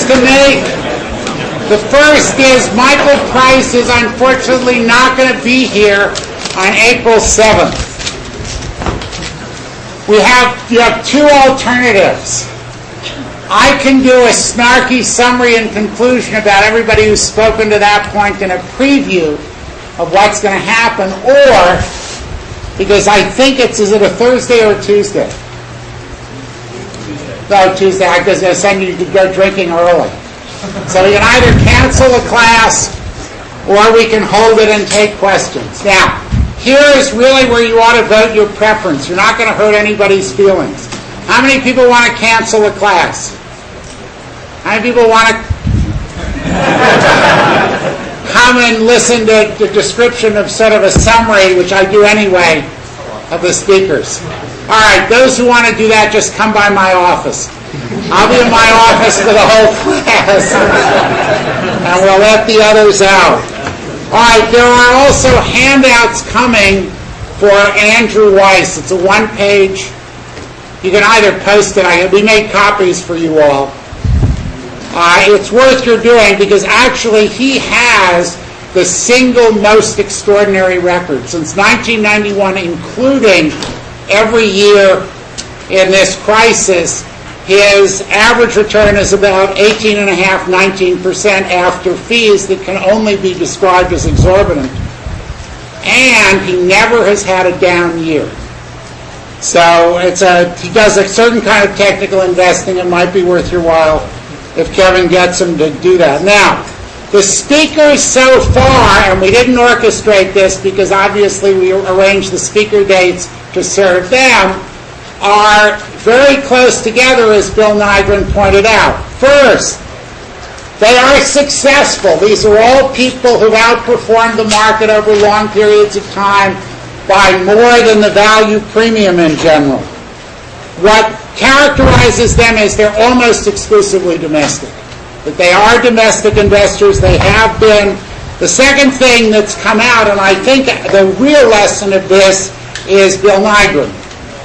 To make. The first is Michael Price is unfortunately not going to be here on April 7th. You have two alternatives. I can do a snarky summary and conclusion about everybody who's spoken to that point in a preview of what's going to happen, or, because I think is it a Thursday or a Tuesday? No, Tuesday. I was going to send you to go drinking early. So we can either cancel the class or we can hold it and take questions. Now, here is really where you ought to vote your preference. You're not going to hurt anybody's feelings. How many people want to cancel the class? How many people want to come and listen to the description of sort of a summary, which I do anyway, of the speakers? All right, those who want to do that, just come by my office. I'll be in my office for the whole class, and we'll let the others out. All right, there are also handouts coming for Andrew Weiss. It's a one-page. You can either post it. We made copies for you all. It's worth your doing because actually he has the single most extraordinary record since 1991, including every year in this crisis. His average return is about 18.5%, 19% after fees that can only be described as exorbitant. And he never has had a down year. So he does a certain kind of technical investing. It might be worth your while if Kevin gets him to do that. Now, the speakers so far, and we didn't orchestrate this because obviously we arranged the speaker dates to serve them, are very close together, as Bill Nygren pointed out. First, they are successful. These are all people who've outperformed the market over long periods of time by more than the value premium in general. What characterizes them is they're almost exclusively domestic. That they are domestic investors. They have been. The second thing that's come out, and I think the real lesson of this, is Bill Nygren.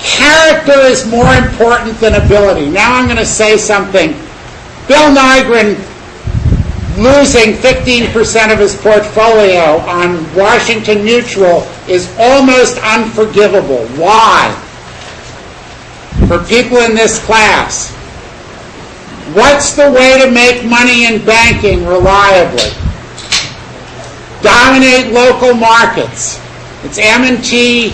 Character is more important than ability. Now I'm going to say something. Bill Nygren losing 15% of his portfolio on Washington Mutual is almost unforgivable. Why? For people in this class, what's the way to make money in banking reliably? Dominate local markets. It's M&T.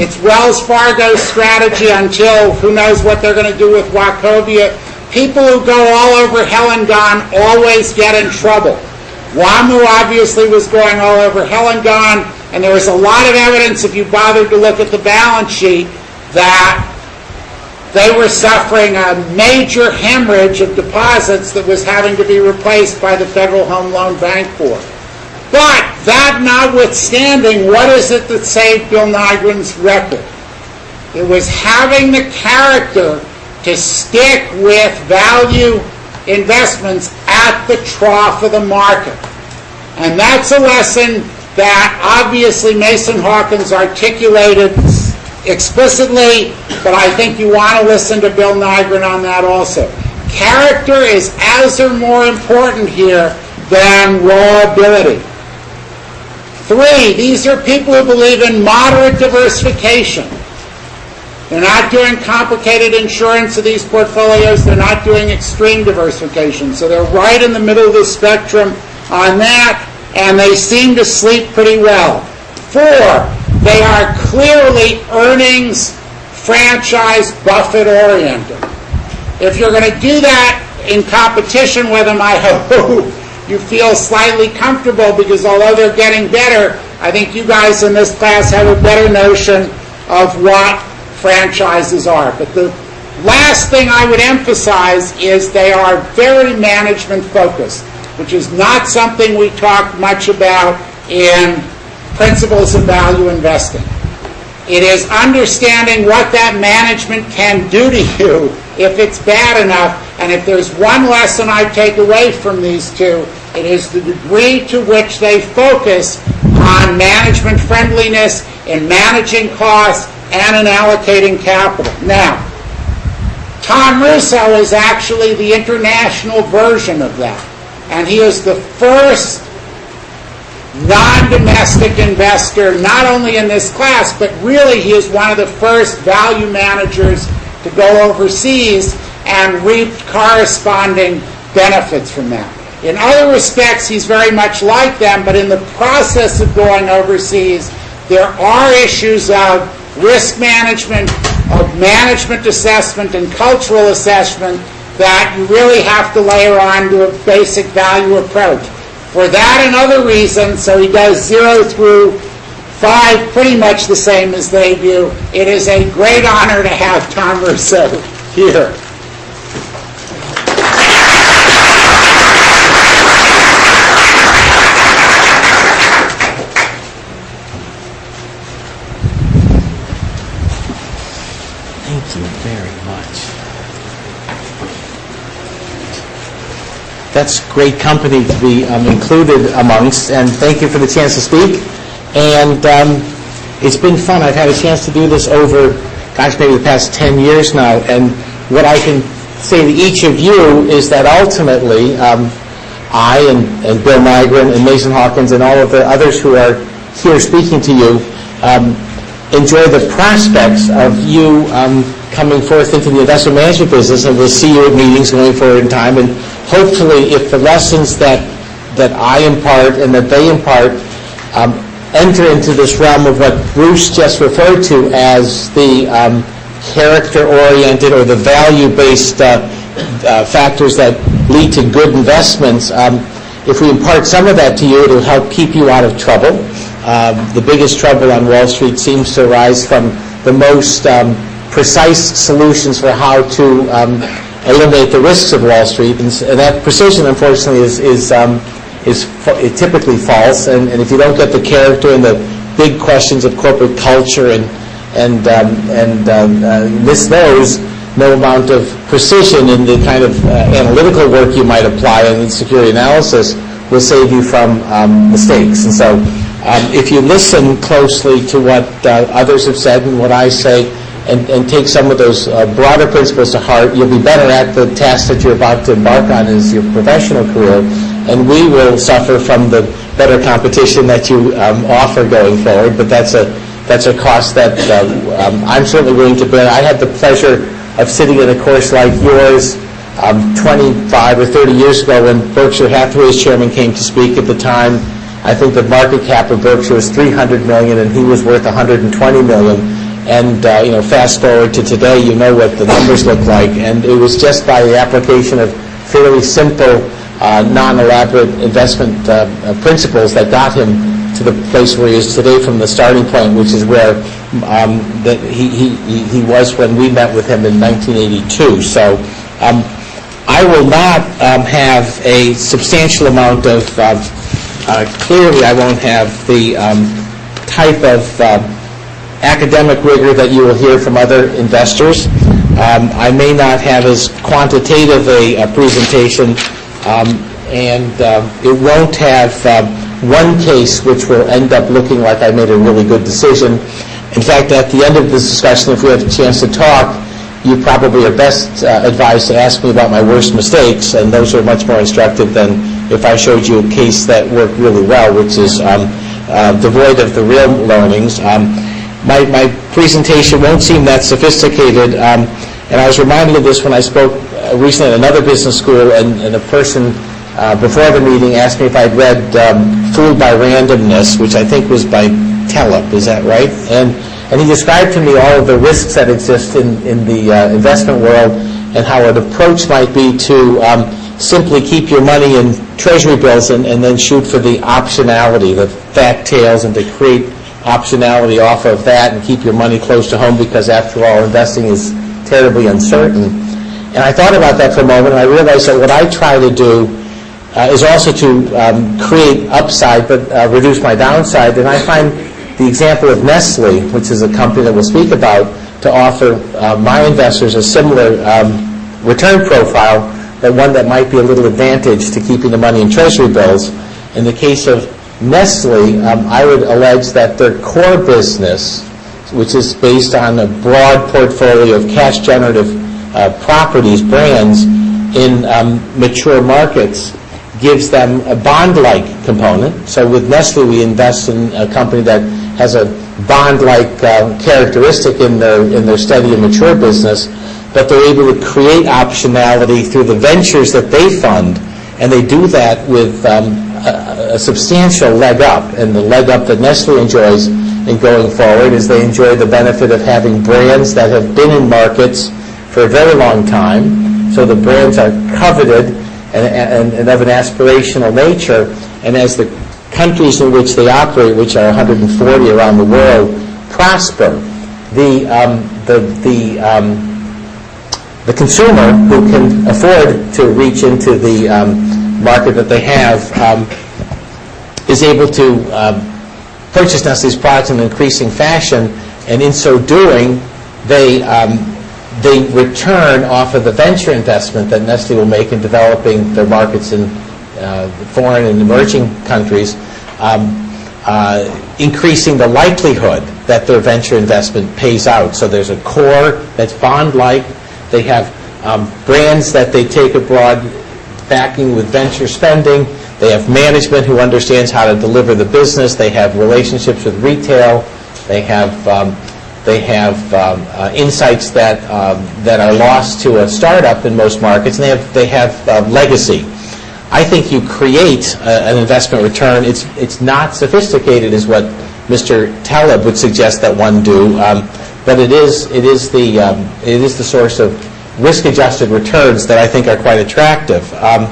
It's Wells Fargo's strategy until who knows what they're going to do with Wachovia. People who go all over hell and gone always get in trouble. WAMU obviously was going all over hell and gone, and there was a lot of evidence, if you bothered to look at the balance sheet, that they were suffering a major hemorrhage of deposits that was having to be replaced by the Federal Home Loan Bank Board. But that notwithstanding, what is it that saved Bill Nygren's record? It was having the character to to stick with value investments at the trough of the market. And that's a lesson that obviously Mason Hawkins articulated explicitly, but I think you want to listen to Bill Nygren on that also. Character is as or more important here than raw ability. 3, these are people who believe in moderate diversification. They're not doing complicated insurance of these portfolios. They're not doing extreme diversification. So they're right in the middle of the spectrum on that, and they seem to sleep pretty well. 4, they are clearly earnings, franchise, Buffett-oriented. If you're going to do that in competition with them, I hope you feel slightly comfortable, because although they're getting better, I think you guys in this class have a better notion of what franchises are. But the last thing I would emphasize is they are very management focused, which is not something we talk much about in principles of value investing. It is understanding what that management can do to you if it's bad enough. And if there's one lesson I take away from these two, it is the degree to which they focus on management friendliness in managing costs and in allocating capital. Now, Tom Russo is actually the international version of that. And he is the first non-domestic investor, not only in this class, but really he is one of the first value managers to go overseas and reap corresponding benefits from that. In other respects, he's very much like them, but in the process of going overseas, there are issues of risk management, of management assessment, and cultural assessment that you really have to layer on to a basic value approach. For that and other reasons, so he does 0 through 5 pretty much the same as they do. It is a great honor to have Tom Russo here. Thank you very much. That's great company to be included amongst, and thank you for the chance to speak. And it's been fun. I've had a chance to do this over, maybe the past 10 years now, and what I can say to each of you is that ultimately I and Bill Nygren and Mason Hawkins and all of the others who are here speaking to you enjoy the prospects of you coming forth into the investment management business, and we'll see you at meetings going forward in time. And hopefully, if the lessons that I impart and that they impart enter into this realm of what Bruce just referred to as the character-oriented or the value-based factors that lead to good investments, if we impart some of that to you, it will help keep you out of trouble. The biggest trouble on Wall Street seems to arise from the most precise solutions for how to eliminate the risks of Wall Street, and that precision, unfortunately, is typically false. And if you don't get the character and the big questions of corporate culture and miss those, no amount of precision in the kind of analytical work you might apply in security analysis will save you from mistakes. And so, if you listen closely to what others have said and what I say, and take some of those broader principles to heart, you'll be better at the task that you're about to embark on as your professional career, and we will suffer from the better competition that you offer going forward. But that's a cost that I'm certainly willing to bear. I had the pleasure of sitting in a course like yours 25 or 30 years ago when Berkshire Hathaway's chairman came to speak. At the time, I think the market cap of Berkshire was $300 million, and he was worth $120 million. And fast forward to today, you know what the numbers look like. And it was just by the application of fairly simple, non-elaborate investment principles that got him to the place where he is today from the starting point, which is where he was when we met with him in 1982. So I will not have a substantial amount of, clearly I won't have the type of academic rigor that you will hear from other investors. I may not have as quantitative a presentation, and it won't have one case which will end up looking like I made a really good decision. In fact, at the end of this discussion, if we have a chance to talk, you probably are best advised to ask me about my worst mistakes, and those are much more instructive than if I showed you a case that worked really well, which is devoid of the real learnings. My presentation won't seem that sophisticated, and I was reminded of this when I spoke recently at another business school, and a person before the meeting asked me if I'd read Fooled by Randomness, which I think was by Taleb, is that right? And he described to me all of the risks that exist in the investment world, and how an approach might be to simply keep your money in treasury bills and then shoot for the optionality, the fat tails, and to create optionality off of that and keep your money close to home, because after all, investing is terribly uncertain. And I thought about that for a moment, and I realized that what I try to do is also to create upside but reduce my downside. And I find the example of Nestle, which is a company that we'll speak about, to offer my investors a similar return profile, but one that might be a little advantage to keeping the money in treasury bills. In the case of Nestle, I would allege that their core business, which is based on a broad portfolio of cash-generative properties, brands, in mature markets, gives them a bond-like component. So with Nestle, we invest in a company that has a bond-like characteristic in their steady and mature business, but they're able to create optionality through the ventures that they fund, and they do that with a substantial leg up. And the leg up that Nestle enjoys in going forward is they enjoy the benefit of having brands that have been in markets for a very long time, so the brands are coveted and of an aspirational nature, and as the countries in which they operate, which are 140 around the world, prosper, the consumer who can afford to reach into the market that they have is able to purchase Nestle's products in an increasing fashion, and in so doing, they return off of the venture investment that Nestle will make in developing their markets in foreign and emerging countries, increasing the likelihood that their venture investment pays out. So there's a core that's bond-like. They have brands that they take abroad, backing with venture spending. They have management who understands how to deliver the business. They have relationships with retail. They have insights that are lost to a startup in most markets, and they have legacy. I think you create an investment return. It's not sophisticated, is what Mr. Taleb would suggest that one do, but it is the source of risk-adjusted returns that I think are quite attractive. I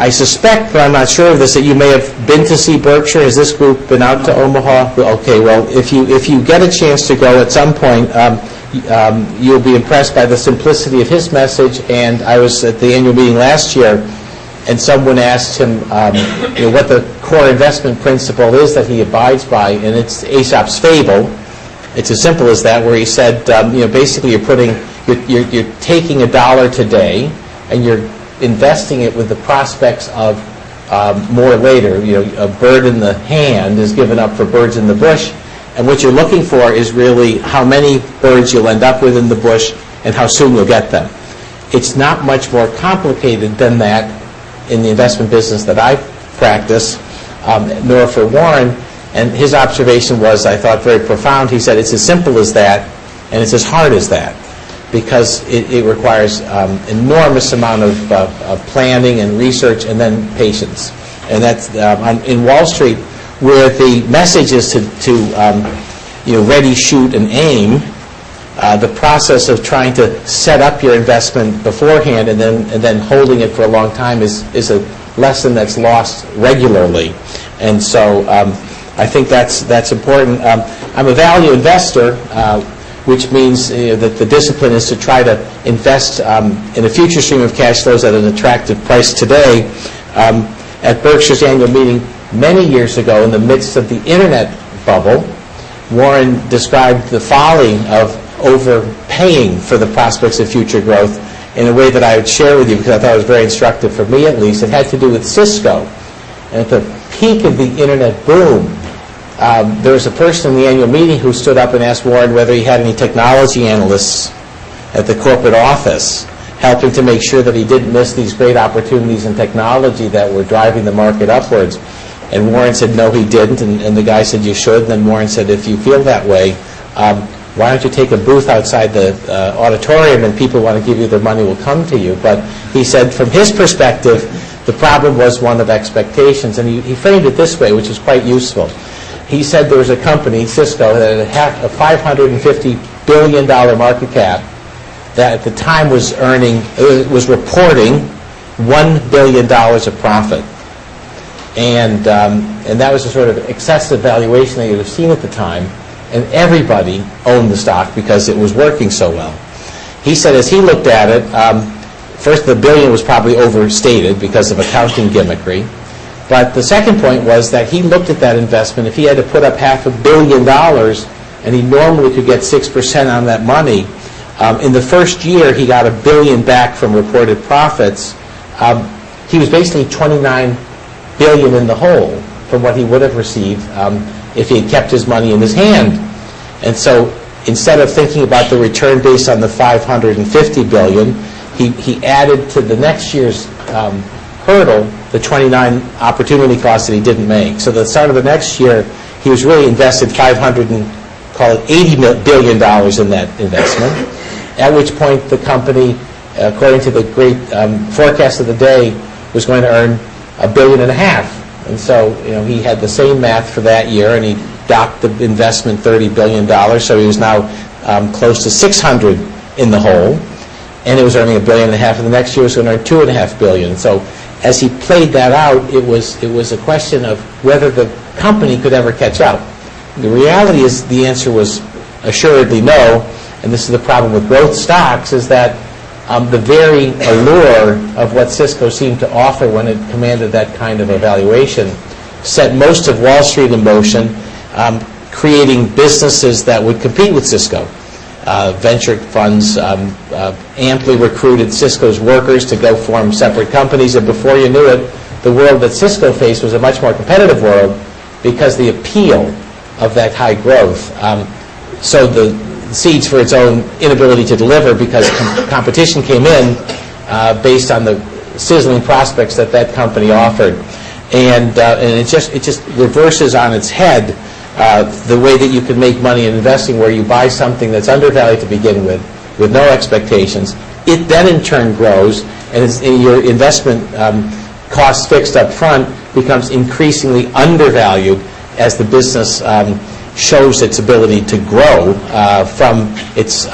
suspect, but I'm not sure of this, that you may have been to see Berkshire. Has this group been out to Omaha? Okay, well, if you get a chance to go at some point, you'll be impressed by the simplicity of his message. And I was at the annual meeting last year, and someone asked him what the core investment principle is that he abides by, and it's Aesop's fable. It's as simple as that, where he said, basically you're taking $1 today, and you're investing it with the prospects of more later. A bird in the hand is given up for birds in the bush, and what you're looking for is really how many birds you'll end up with in the bush and how soon you'll get them. It's not much more complicated than that in the investment business that I practice, nor for Warren. And his observation was, I thought, very profound. He said, it's as simple as that, and it's as hard as that, because it requires enormous amount of planning and research and then patience. And that's in Wall Street, where the message is to ready, shoot, and aim. The process of trying to set up your investment beforehand and then holding it for a long time is a lesson that's lost regularly. And so I think that's important. I'm a value investor, which means that the discipline is to try to invest in a future stream of cash flows at an attractive price today. At Berkshire's annual meeting many years ago, in the midst of the internet bubble, Warren described the folly of overpaying for the prospects of future growth in a way that I would share with you because I thought it was very instructive for me at least. It had to do with Cisco. And at the peak of the internet boom, there was a person in the annual meeting who stood up and asked Warren whether he had any technology analysts at the corporate office helping to make sure that he didn't miss these great opportunities in technology that were driving the market upwards. And Warren said, no, he didn't. And the guy said, you should. And then Warren said, if you feel that way, why don't you take a booth outside the auditorium and people who want to give you their money will come to you. But he said, from his perspective, the problem was one of expectations. And he framed it this way, which is quite useful. He said there was a company, Cisco, that had a $550 billion market cap that at the time was reporting $1 billion of profit. And that was a sort of excessive valuation that you'd have seen at the time. And everybody owned the stock because it was working so well. He said as he looked at it, first the billion was probably overstated because of accounting gimmickry. But the second point was that he looked at that investment. If he had to put up $500 million and he normally could get 6% on that money, in the first year he got $1 billion back from reported profits. He was basically $29 billion in the hole from what he would have received if he had kept his money in his hand. And so instead of thinking about the return based on the $550 billion, he added to the next year's hurdle the 29 opportunity costs that he didn't make. So at the start of the next year, he was really invested $80 billion in that investment, at which point the company, according to the great forecast of the day, was going to earn $1.5 billion. And so, he had the same math for that year, and he docked the investment $30 billion, so he was now close to 600 in the hole, and it was earning $1.5 billion, and the next year was going to earn $2.5 billion. So as he played that out, it was a question of whether the company could ever catch up. The reality is the answer was assuredly no, and this is the problem with growth stocks, is that the very allure of what Cisco seemed to offer when it commanded that kind of a valuation set most of Wall Street in motion, creating businesses that would compete with Cisco. Venture funds amply recruited Cisco's workers to go form separate companies, and before you knew it, the world that Cisco faced was a much more competitive world because the appeal of that high growth sowed the seeds for its own inability to deliver because competition came in based on the sizzling prospects that company offered. And it just reverses on its head the way that you can make money in investing, where you buy something that's undervalued to begin with no expectations. It then in turn grows, and your investment cost fixed up front becomes increasingly undervalued as the business shows its ability to grow from its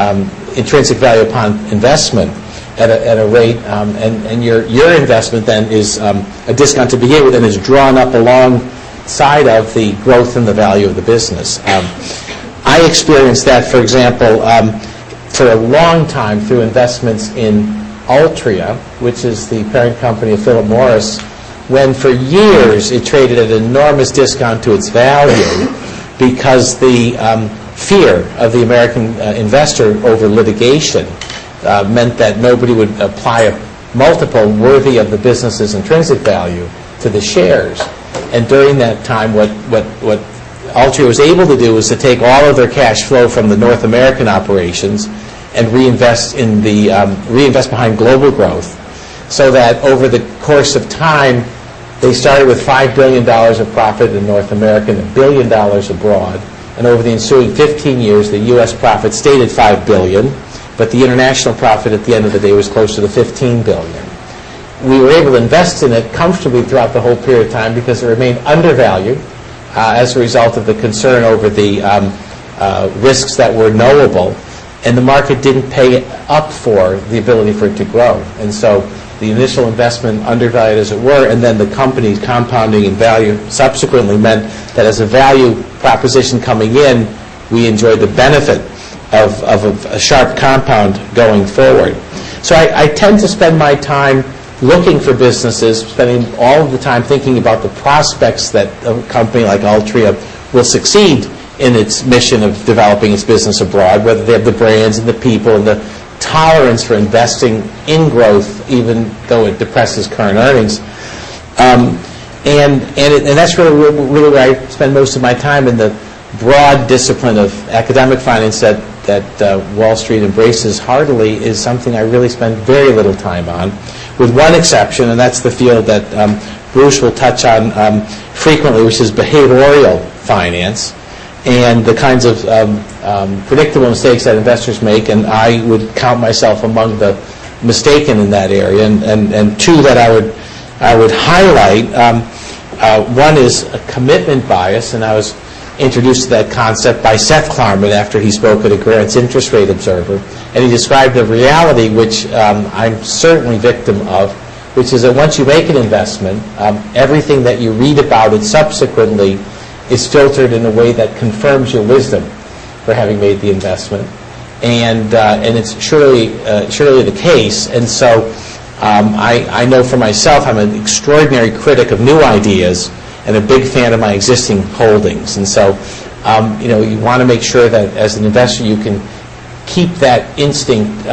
intrinsic value upon investment at a rate, and your investment then is a discount to begin with and is drawn up alongside of the growth in the value of the business. I experienced that, for example, for a long time through investments in Altria, which is the parent company of Philip Morris, when for years it traded at an enormous discount to its value because the fear of the American investor over litigation meant that nobody would apply a multiple worthy of the business's intrinsic value to the shares. And during that time, what Altria was able to do was to take all of their cash flow from the North American operations and reinvest behind global growth, so that over the course of time, they started with $5 billion of profit in North America and $1 billion abroad. And over the ensuing 15 years, the U.S. profit stayed at $5 billion, but the international profit at the end of the day was closer to $15 billion. We were able to invest in it comfortably throughout the whole period of time because it remained undervalued as a result of the concern over the risks that were knowable, and the market didn't pay up for the ability for it to grow. And so the initial investment, undervalued as it were, and then the company's compounding in value subsequently meant that as a value proposition coming in, we enjoyed the benefit of a sharp compound going forward. So I tend to spend my time looking for businesses, spending all of the time thinking about the prospects that a company like Altria will succeed in its mission of developing its business abroad, whether they have the brands and the people and the tolerance for investing in growth, even though it depresses current earnings. And that's really where I spend most of my time, in the broad discipline of academic finance that Wall Street embraces heartily, is something I really spend very little time on, with one exception, and that's the field that Bruce will touch on frequently, which is behavioral finance, and the kinds of predictable mistakes that investors make, and I would count myself among the mistaken in that area. And two that I would highlight. One is a commitment bias, and I was introduced to that concept by Seth Klarman after he spoke at a Grant's Interest Rate Observer, and he described a reality which I'm certainly victim of, which is that once you make an investment, everything that you read about it subsequently is filtered in a way that confirms your wisdom for having made the investment, and it's surely the case. And so I know for myself, I'm an extraordinary critic of new ideas and a big fan of my existing holdings. And so you want to make sure that as an investor you can keep that instinct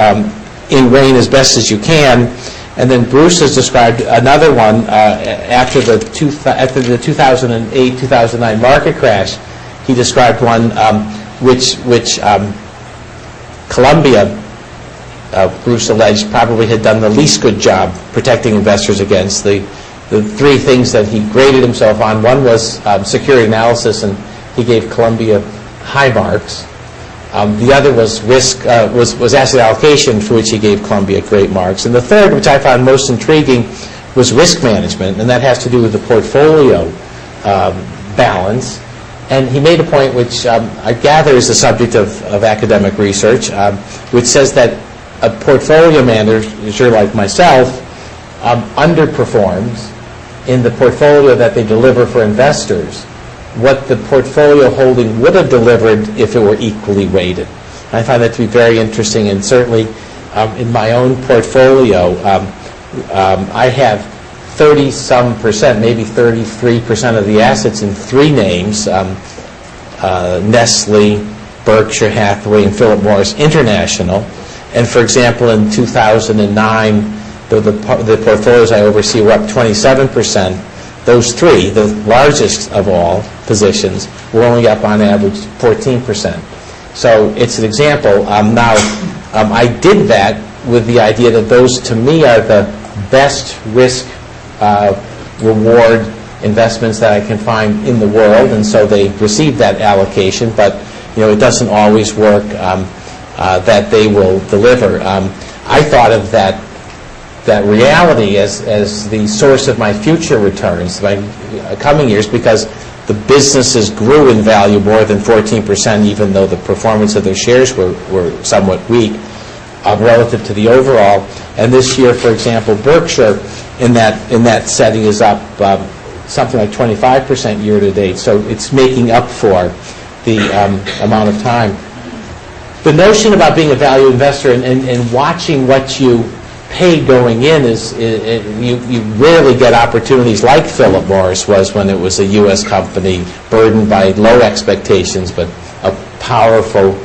in rein as best as you can. And then Bruce has described another one after the 2008-2009 market crash. He described one which Columbia, Bruce alleged, probably had done the least good job protecting investors against. The three things that he graded himself on: one was security analysis, and he gave Columbia high marks. The other was risk, was asset allocation, for which he gave Columbia great marks. And the third, which I found most intriguing, was risk management, and that has to do with the portfolio balance. And he made a point which I gather is the subject of academic research, which says that a portfolio manager like myself underperforms in the portfolio that they deliver for investors what the portfolio holding would have delivered if it were equally weighted. I find that to be very interesting, and certainly in my own portfolio, I have 30-some percent, maybe 33% of the assets in three names: Nestle, Berkshire Hathaway, and Philip Morris International. And for example, in 2009, the portfolios I oversee were up 27%. Those three, the largest of all positions, were only up on average 14%. So it's an example. Now, I did that with the idea that those, to me, are the best risk reward investments that I can find in the world, and so they receive that allocation. But it doesn't always work that they will deliver. I thought of that reality as the source of my future returns, my coming years, because the businesses grew in value more than 14%, even though the performance of their shares were somewhat weak relative to the overall. And this year, for example, Berkshire in that setting is up something like 25% year to date. So it's making up for the amount of time. The notion about being a value investor and watching what you pay going in is you rarely get opportunities like Philip Morris was when it was a U.S. company burdened by low expectations, but a powerful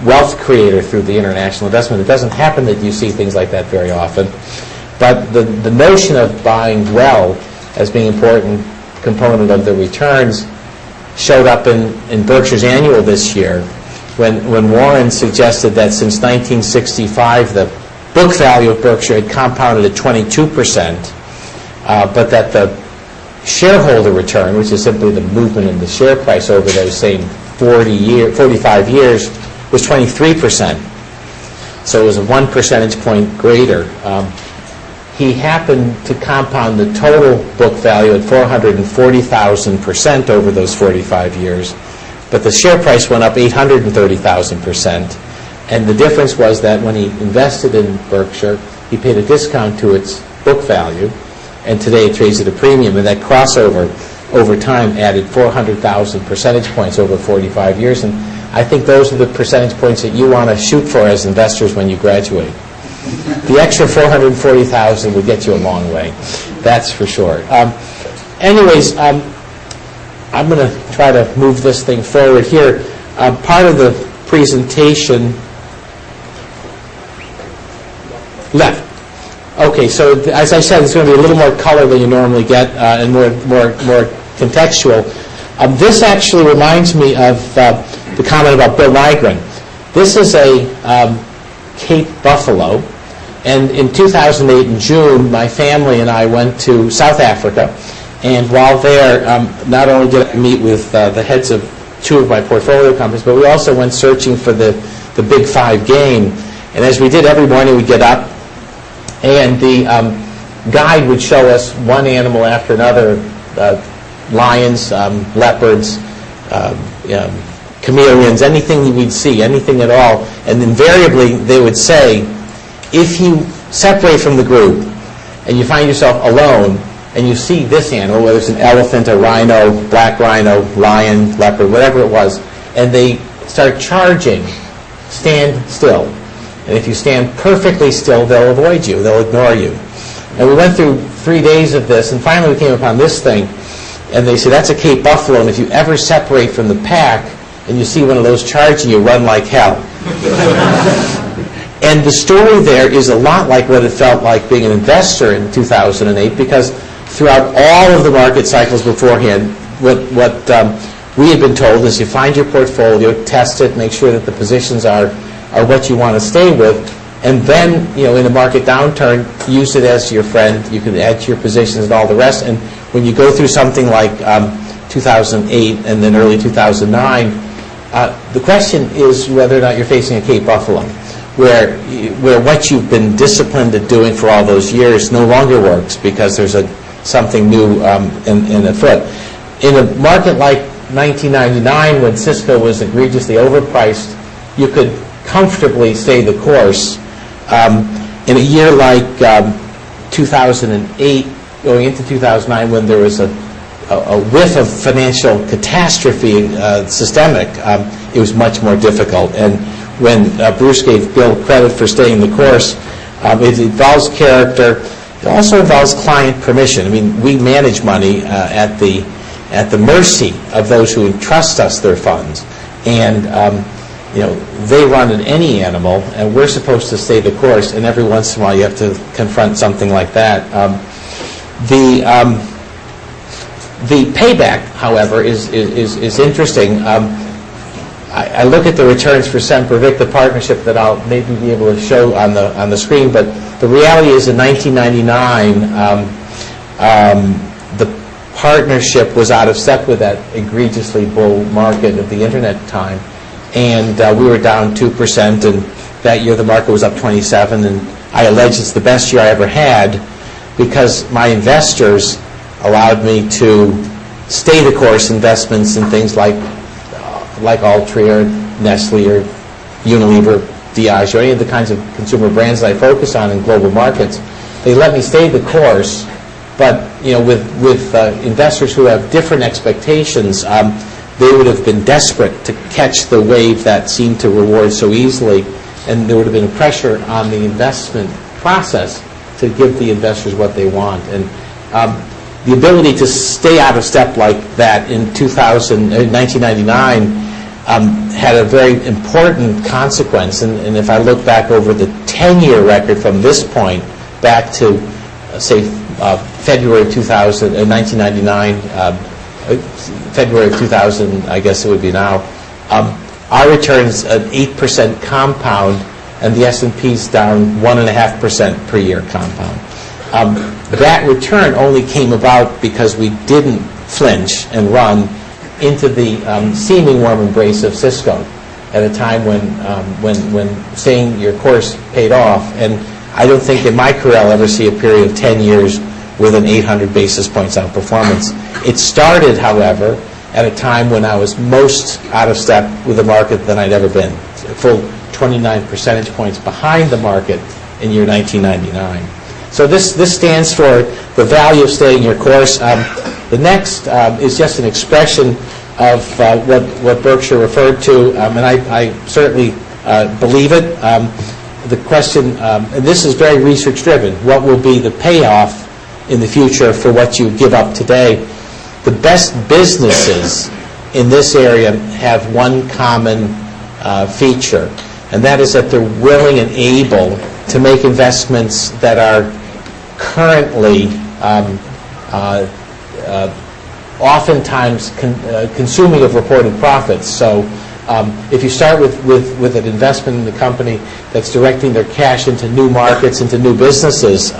wealth creator through the international investment. It doesn't happen that you see things like that very often. But the notion of buying well as being an important component of the returns showed up in Berkshire's annual this year when Warren suggested that since 1965 the book value of Berkshire had compounded at 22%, but that the shareholder return, which is simply the movement in the share price over those same 45 years, was 23%. So it was a 1 percentage point greater. He happened to compound the total book value at 440,000% over those 45 years, but the share price went up 830,000%. And the difference was that when he invested in Berkshire, he paid a discount to its book value, and today it trades at a premium. And that crossover over time added 400,000 percentage points over 45 years. And I think those are the percentage points that you want to shoot for as investors when you graduate. The extra 440,000 would get you a long way, that's for sure. I'm going to try to move this thing forward here. Part of the presentation left. Okay, so as I said, it's going to be a little more color than you normally get and more contextual. This actually reminds me of the comment about Bill Nygren. This is a Cape buffalo, and in 2008 in June, my family and I went to South Africa, and while there, not only did I meet with the heads of 2 of my portfolio companies, but we also went searching for the Big 5 game. And as we did every morning, we'd get up, and the guide would show us one animal after another, lions, leopards, chameleons, anything we'd see, anything at all. And invariably, they would say, if you separate from the group and you find yourself alone and you see this animal, whether it's an elephant, a rhino, black rhino, lion, leopard, whatever it was, and they start charging, stand still. And if you stand perfectly still, they'll avoid you, they'll ignore you. And we went through 3 days of this, and finally we came upon this thing, and they said, that's a Cape buffalo, and if you ever separate from the pack and you see one of those charging you, run like hell. And the story there is a lot like what it felt like being an investor in 2008, because throughout all of the market cycles beforehand, what we had been told is you find your portfolio, test it, make sure that the positions are what you want to stay with, and then, in a market downturn, use it as your friend. You can add to your positions and all the rest. And when you go through something like 2008 and then early 2009, the question is whether or not you're facing a Cape buffalo, where what you've been disciplined at doing for all those years no longer works because there's something new in afoot. In a market like 1999, when Cisco was egregiously overpriced, you could comfortably stay the course. In a year like 2008, going into 2009, when there was a whiff of financial catastrophe, systemic, it was much more difficult. And when Bruce gave Bill credit for staying the course, it involves character. It also involves client permission. I mean, we manage money at the mercy of those who entrust us their funds, and they run in any animal, and we're supposed to stay the course. And every once in a while, you have to confront something like that. The payback, however, is interesting. I look at the returns for Sempervic, the partnership that I'll maybe be able to show on the screen, but the reality is in 1999, the partnership was out of step with that egregiously bull market of the internet time, and we were down 2%, and that year the market was up 27%, and I allege it's the best year I ever had because my investors allowed me to stay the course investments in things like Altria, or Nestle, or Unilever, Diageo, any of the kinds of consumer brands that I focus on in global markets. They let me stay the course, but with investors who have different expectations, they would have been desperate to catch the wave that seemed to reward so easily, and there would have been a pressure on the investment process to give the investors what they want. And the ability to stay out of step like that in 1999 had a very important consequence. And if I look back over the 10-year record from this point back to, say, February of 1999, February of 2000, I guess it would be now, our return's an 8% compound, and the S&P's down 1.5% per year compound. That return only came about because we didn't flinch and run into the seeming warm embrace of Cisco at a time when staying your course paid off. And I don't think in my career I'll ever see a period of 10 years with an 800 basis points outperformance. It started, however, at a time when I was most out of step with the market than I'd ever been, a full 29 percentage points behind the market in year 1999. So this stands for the value of staying your course. The next is just an expression of what Berkshire referred to, and I certainly believe it. The question, and this is very research driven, what will be the payoff in the future for what you give up today? The best businesses in this area have one common feature, and that is that they're willing and able to make investments that are currently oftentimes consuming of reported profits. So if you start with an investment in the company that's directing their cash into new markets, into new businesses,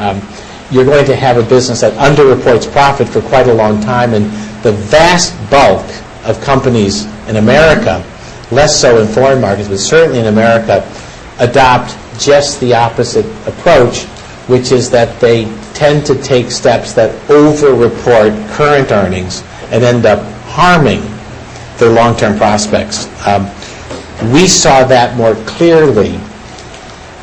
you're going to have a business that underreports profit for quite a long time. And the vast bulk of companies in America, less so in foreign markets, but certainly in America, adopt just the opposite approach, which is that they tend to take steps that over-report current earnings and end up harming their long-term prospects. We saw that more clearly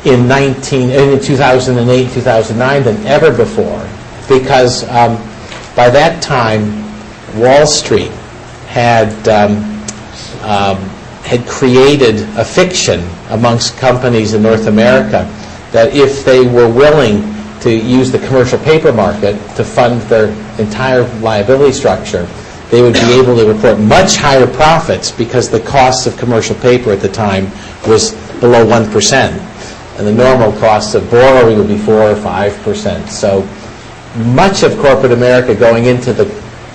in 2008, 2009 than ever before, because by that time, Wall Street had created a fiction amongst companies in North America that if they were willing to use the commercial paper market to fund their entire liability structure, they would be able to report much higher profits because the cost of commercial paper at the time was below 1%. And the normal cost of borrowing would be 4 or 5%. So much of corporate America going into the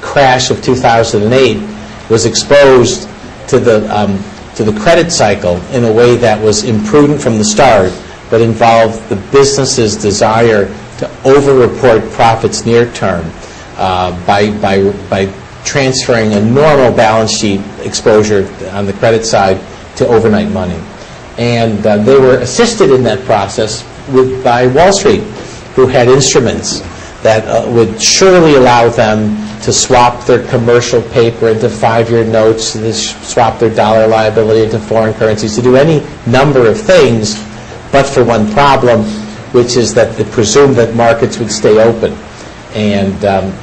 crash of 2008 was exposed to the credit cycle in a way that was imprudent from the start, but involved the business's desire to over-report profits near term by transferring a normal balance sheet exposure on the credit side to overnight money. And they were assisted in that process by Wall Street, who had instruments that would surely allow them to swap their commercial paper into 5-year notes, to swap their dollar liability into foreign currencies, to do any number of things, but for one problem, which is that they presumed that markets would stay open. And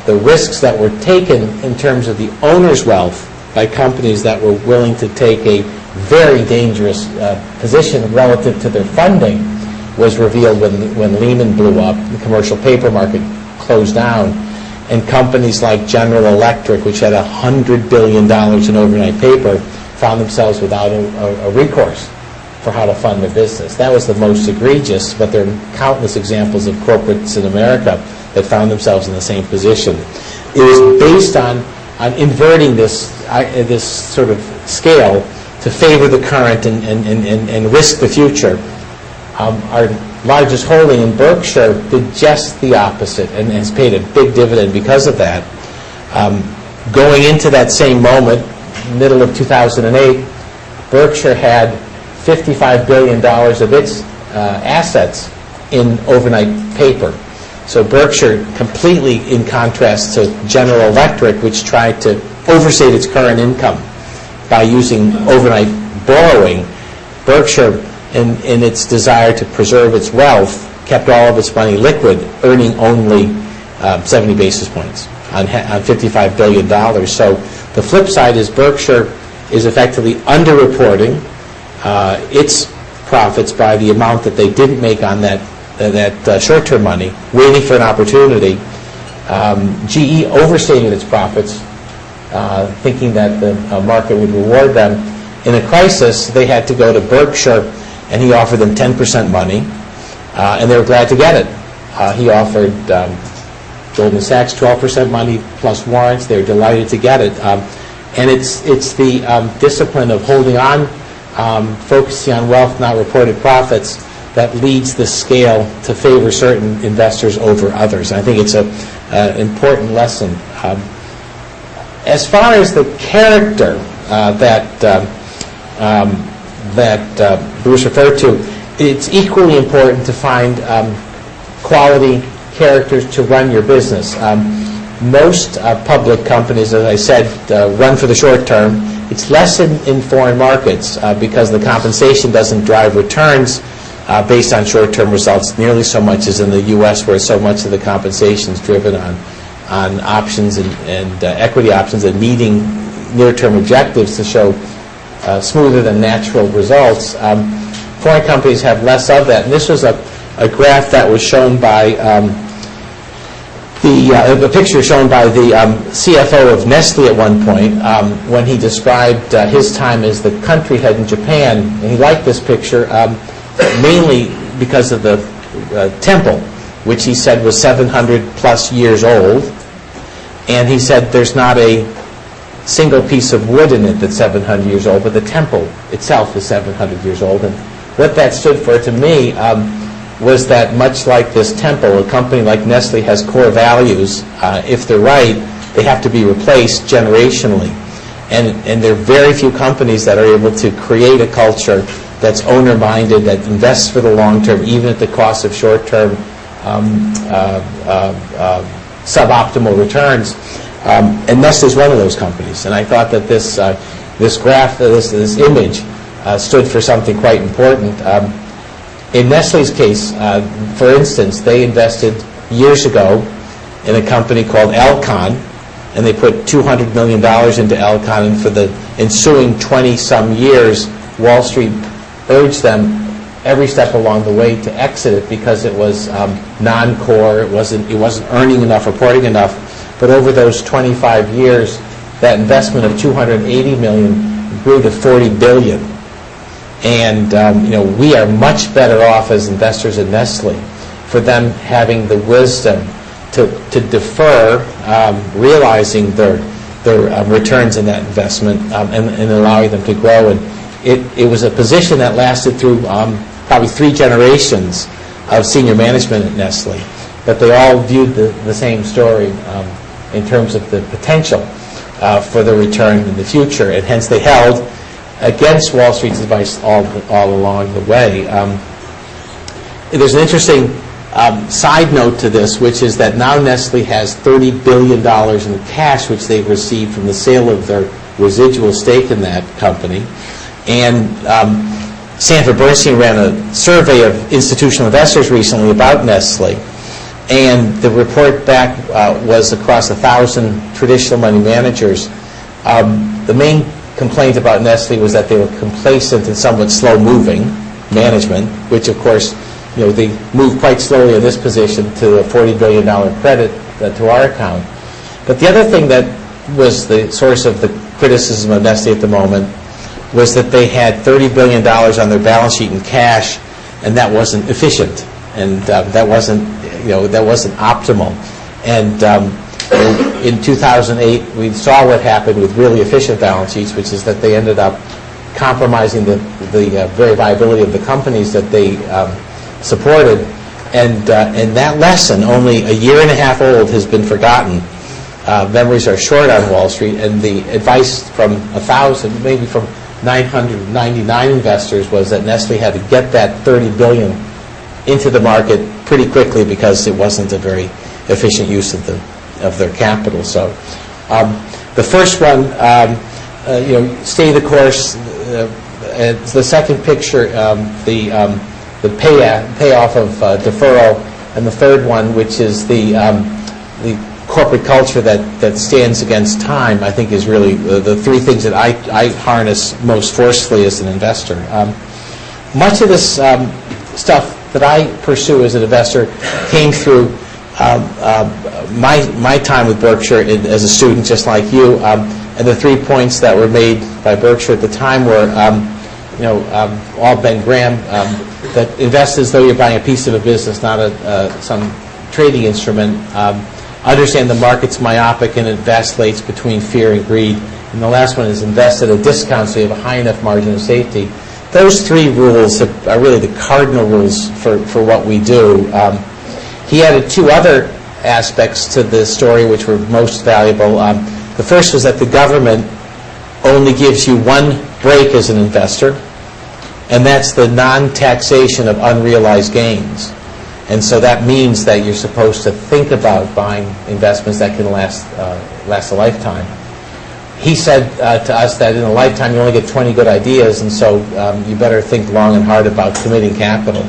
the risks that were taken in terms of the owner's wealth by companies that were willing to take a very dangerous position relative to their funding was revealed when Lehman blew up, the commercial paper market closed down, and companies like General Electric, which had $100 billion in overnight paper, found themselves without a recourse for how to fund their business. That was the most egregious, but there are countless examples of corporates in America that found themselves in the same position. It was based on inverting this sort of scale to favor the current and risk the future. Our largest holding in Berkshire did just the opposite and has paid a big dividend because of that. Going into that same moment, middle of 2008, Berkshire had $55 billion of its assets in overnight paper. So Berkshire, completely in contrast to General Electric, which tried to overstate its current income by using overnight borrowing, Berkshire, in its desire to preserve its wealth, kept all of its money liquid, earning only 70 basis points on $55 billion. So the flip side is Berkshire is effectively underreporting its profits by the amount that they didn't make on that short-term money, waiting for an opportunity. GE overstated its profits, thinking that the market would reward them. In a crisis, they had to go to Berkshire, and he offered them 10% money, and they were glad to get it. He offered Goldman Sachs 12% money plus warrants. They were delighted to get it. And it's the discipline of holding on, focusing on wealth, not reported profits, that leads the scale to favor certain investors over others. And I think it's an important lesson. As far as the character that Bruce referred to, it's equally important to find quality characters to run your business. Most public companies, as I said, run for the short term. It's less in foreign markets because the compensation doesn't drive returns based on short-term results nearly so much as in the U.S., where so much of the compensation is driven on options and equity options and meeting near-term objectives to show smoother than natural results. Foreign companies have less of that. And this was a graph that was shown by The picture shown by the CFO of Nestle at one point when he described his time as the country head in Japan, and he liked this picture mainly because of the temple, which he said was 700 plus years old, and he said there's not a single piece of wood in it that's 700 years old, but the temple itself is 700 years old. And what that stood for to me was that much like this temple, a company like Nestle has core values. If they're right, they have to be replaced generationally. And there are very few companies that are able to create a culture that's owner-minded, that invests for the long term, even at the cost of short-term suboptimal returns. And Nestle is one of those companies. And I thought that this graph, this image, stood for something quite important. In Nestle's case, for instance, they invested years ago in a company called Alcon, and they put $200 million into Alcon, and for the ensuing 20-some years, Wall Street urged them every step along the way to exit it because it was non-core, it wasn't earning enough, reporting enough. But over those 25 years, that investment of $280 million grew to $40 billion. And we are much better off as investors in Nestle for them having the wisdom to defer realizing their returns in that investment and allowing them to grow. And it was a position that lasted through probably 3 generations of senior management at Nestle, but they all viewed the same story in terms of the potential for the return in the future, and hence they held against Wall Street's advice all along the way. There's an interesting side note to this, which is that now Nestle has $30 billion in cash, which they've received from the sale of their residual stake in that company. And Sanford Bernstein ran a survey of institutional investors recently about Nestle, and the report back was across 1,000 traditional money managers. The main complaint about Nestle was that they were complacent and somewhat slow-moving management, which of course, they moved quite slowly in this position to a $40 billion credit to our account. But the other thing that was the source of the criticism of Nestle at the moment was that they had $30 billion on their balance sheet in cash, and that wasn't efficient, and that wasn't optimal. And in 2008, we saw what happened with really efficient balance sheets, which is that they ended up compromising the very viability of the companies that they supported. And that lesson, only a year and a half old, has been forgotten. Memories are short on Wall Street, and the advice from 1,000, maybe from 999 investors, was that Nestle had to get that $30 billion into the market pretty quickly because it wasn't a very efficient use of their capital. So the first one, stay the course. The second picture, the payoff of deferral, and the third one, which is the corporate culture that stands against time, I think is really the 3 things that I harness most forcefully as an investor. Much of this stuff that I pursue as an investor came through my time with Berkshire as a student, just like you, and the 3 points that were made by Berkshire at the time were, all Ben Graham, that invest as though you're buying a piece of a business, not some trading instrument. Understand the market's myopic and it vacillates between fear and greed. And the last one is invest at a discount so you have a high enough margin of safety. Those 3 rules are really the cardinal rules for what we do. He added 2 other aspects to the story which were most valuable. The first was that the government only gives you one break as an investor, and that's the non-taxation of unrealized gains. And so that means that you're supposed to think about buying investments that can last a lifetime. He said to us that in a lifetime you only get 20 good ideas, and so you better think long and hard about committing capital.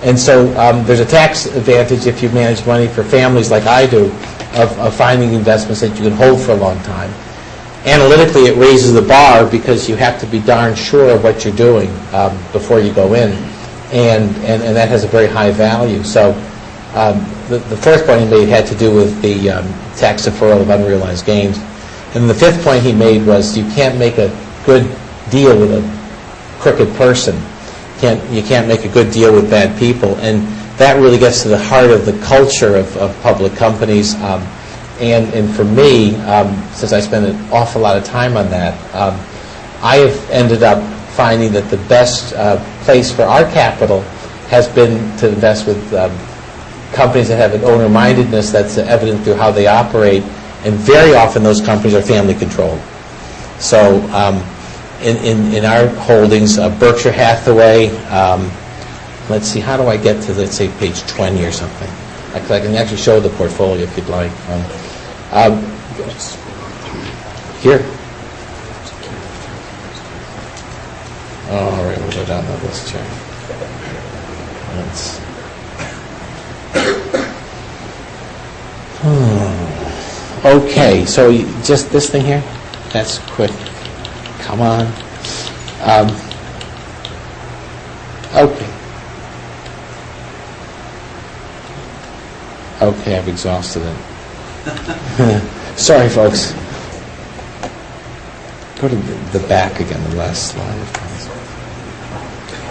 And so there's a tax advantage if you manage money for families like I do of finding investments that you can hold for a long time. Analytically, it raises the bar because you have to be darn sure of what you're doing before you go in, and that has a very high value. So The fourth point he made had to do with the tax deferral of unrealized gains. And the fifth point he made was you can't make a good deal with a crooked person. You can't make a good deal with bad people. And that really gets to the heart of the culture of public companies. And for me, since I spend an awful lot of time on that, I have ended up finding that the best place for our capital has been to invest with companies that have an owner-mindedness that's evident through how they operate, and very often those companies are family-controlled. So in our holdings, Berkshire Hathaway, let's see, how do I get to, let's say, page 20 or something? I can actually show the portfolio if you'd like. Here. All right, we'll go down the list here. Okay, so just this thing here? That's quick. Come on. Okay. Okay, I've exhausted it. Sorry, folks. Go to the back again, the last slide.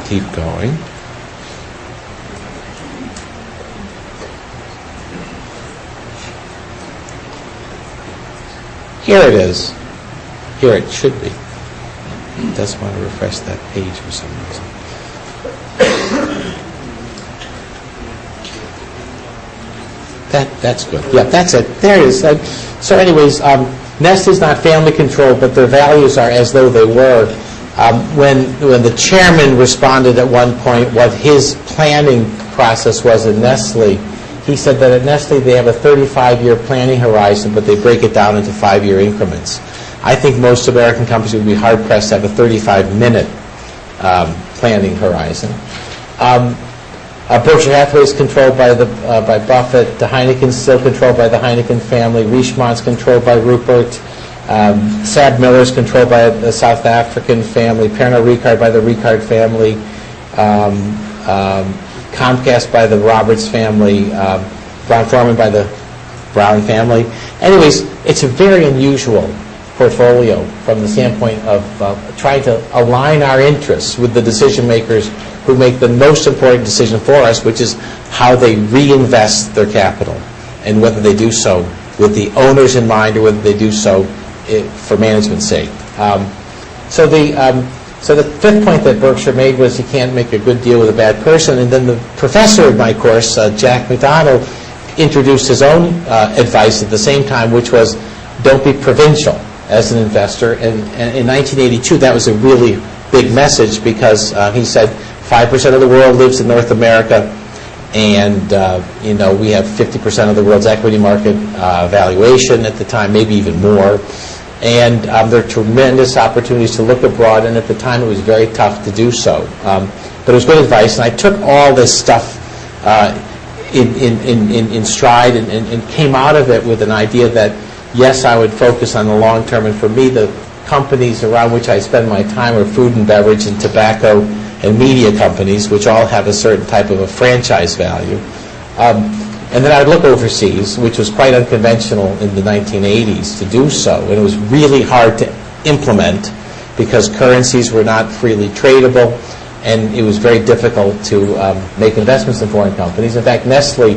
Keep going. Here it is. Here it should be. It doesn't want to refresh that page for some reason. That's good. Yeah, that's it. There it is. So anyways, Nestle's not family controlled, but their values are as though they were. When the chairman responded at one point what his planning process was in Nestle, he said that at Nestle they have a 35-year planning horizon, but they break it down into 5-year increments. I think most American companies would be hard-pressed to have a 35-minute planning horizon. Berkshire Hathaway is controlled by Buffett. The Heineken's still controlled by the Heineken family. Richemont's controlled by Rupert. SABMiller's controlled by the South African family. Pernod Ricard by the Ricard family. Comcast by the Roberts family. Brown-Forman by the Brown family. Anyways, it's a very unusual portfolio from the standpoint of trying to align our interests with the decision makers who make the most important decision for us, which is how they reinvest their capital, and whether they do so with the owners in mind or whether they do so for management's sake. So the fifth point that Berkshire made was you can't make a good deal with a bad person. And then the professor of my course, Jack McDonald, introduced his own advice at the same time, which was don't be provincial as an investor. And in 1982, that was a really big message because he said 5% of the world lives in North America, and we have 50% of the world's equity market valuation at the time, maybe even more. And there are tremendous opportunities to look abroad, and at the time it was very tough to do so. But it was good advice, and I took all this stuff in stride and came out of it with an idea that, yes, I would focus on the long term, and for me, the companies around which I spend my time are food and beverage and tobacco and media companies, which all have a certain type of a franchise value. And then I'd look overseas, which was quite unconventional in the 1980s to do so, and it was really hard to implement because currencies were not freely tradable, and it was very difficult to make investments in foreign companies. In fact, Nestle,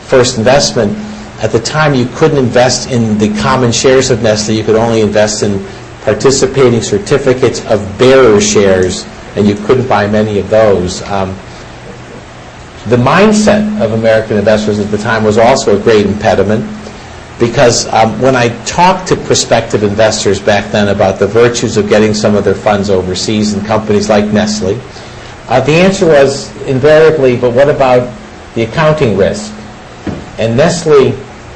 first investment, at the time you couldn't invest in the common shares of Nestle, you could only invest in participating certificates of bearer shares, and you couldn't buy many of those. The mindset of American investors at the time was also a great impediment because when I talked to prospective investors back then about the virtues of getting some of their funds overseas in companies like Nestle, the answer was invariably, but what about the accounting risk? And Nestle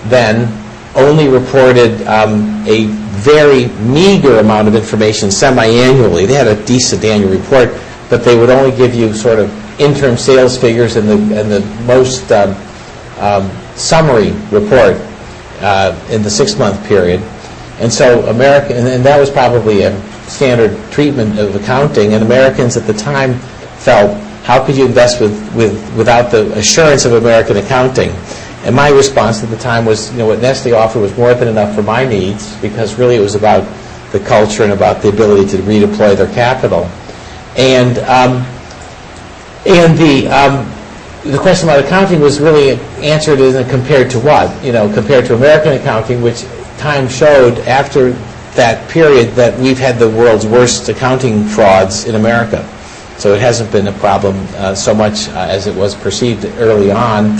then only reported a very meager amount of information semi-annually. They had a decent annual report, but they would only give you sort of interim sales figures and the most summary report in the 6-month period. And so and that was probably a standard treatment of accounting, and Americans at the time felt how could you invest without the assurance of American accounting? And my response at the time was, what Nestle offered was more than enough for my needs, because really it was about the culture and about the ability to redeploy their capital. And the question about accounting was really answered in compared to what? Compared to American accounting, which time showed after that period that we've had the world's worst accounting frauds in America. So it hasn't been a problem so much as it was perceived early on.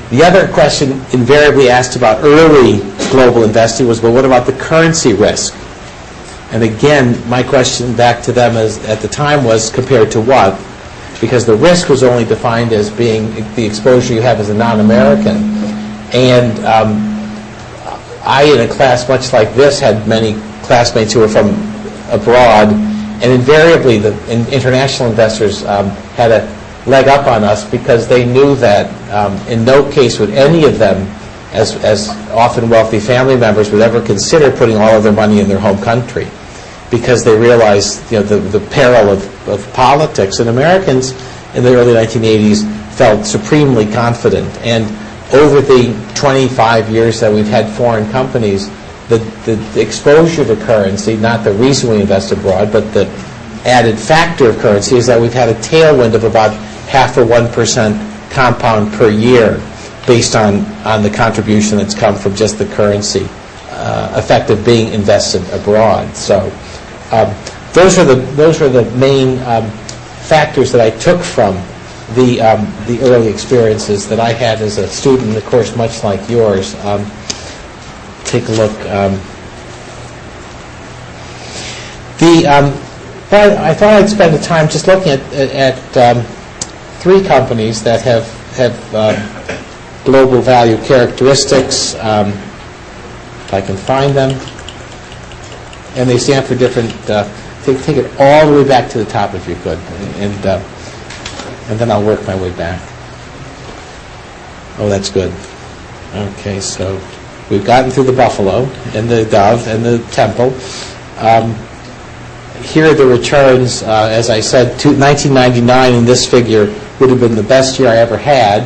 The other question invariably asked about early global investing was, well, what about the currency risk? And again, my question back to them at the time was, compared to what? Because the risk was only defined as being the exposure you have as a non-American. And I, in a class much like this, had many classmates who were from abroad, and invariably the international investors had a leg up on us because they knew that in no case would any of them, as often wealthy family members, would ever consider putting all of their money in their home country, because they realized the peril of politics. And Americans in the early 1980s felt supremely confident. And over the 25 years that we've had foreign companies, the exposure to currency, not the reason we invest abroad, but the added factor of currency, is that we've had a tailwind of about 0.5% compound per year based on the contribution that's come from just the currency effect of being invested abroad. So those are the main factors that I took from the early experiences that I had as a student, of course, much like yours. Take a look. I thought I'd spend the time just looking at three companies that have global value characteristics, if I can find them, and they stand for different. Take it all the way back to the top if you could, and then I'll work my way back. Oh, that's good. Okay, so we've gotten through the buffalo and the dove and the temple. Here are the returns. As I said, 1999 in this figure would have been the best year I ever had,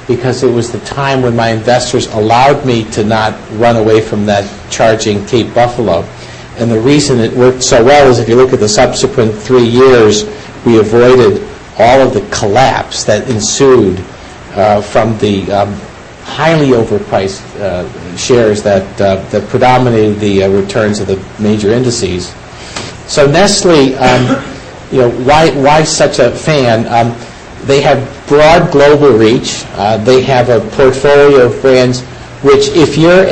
because it was the time when my investors allowed me to not run away from that charging Cape Buffalo. And the reason it worked so well is if you look at the subsequent 3 years, we avoided all of the collapse that ensued from the highly overpriced shares that predominated the returns of the major indices. So Nestle, why such a fan? They have broad global reach. They have a portfolio of brands which, if you're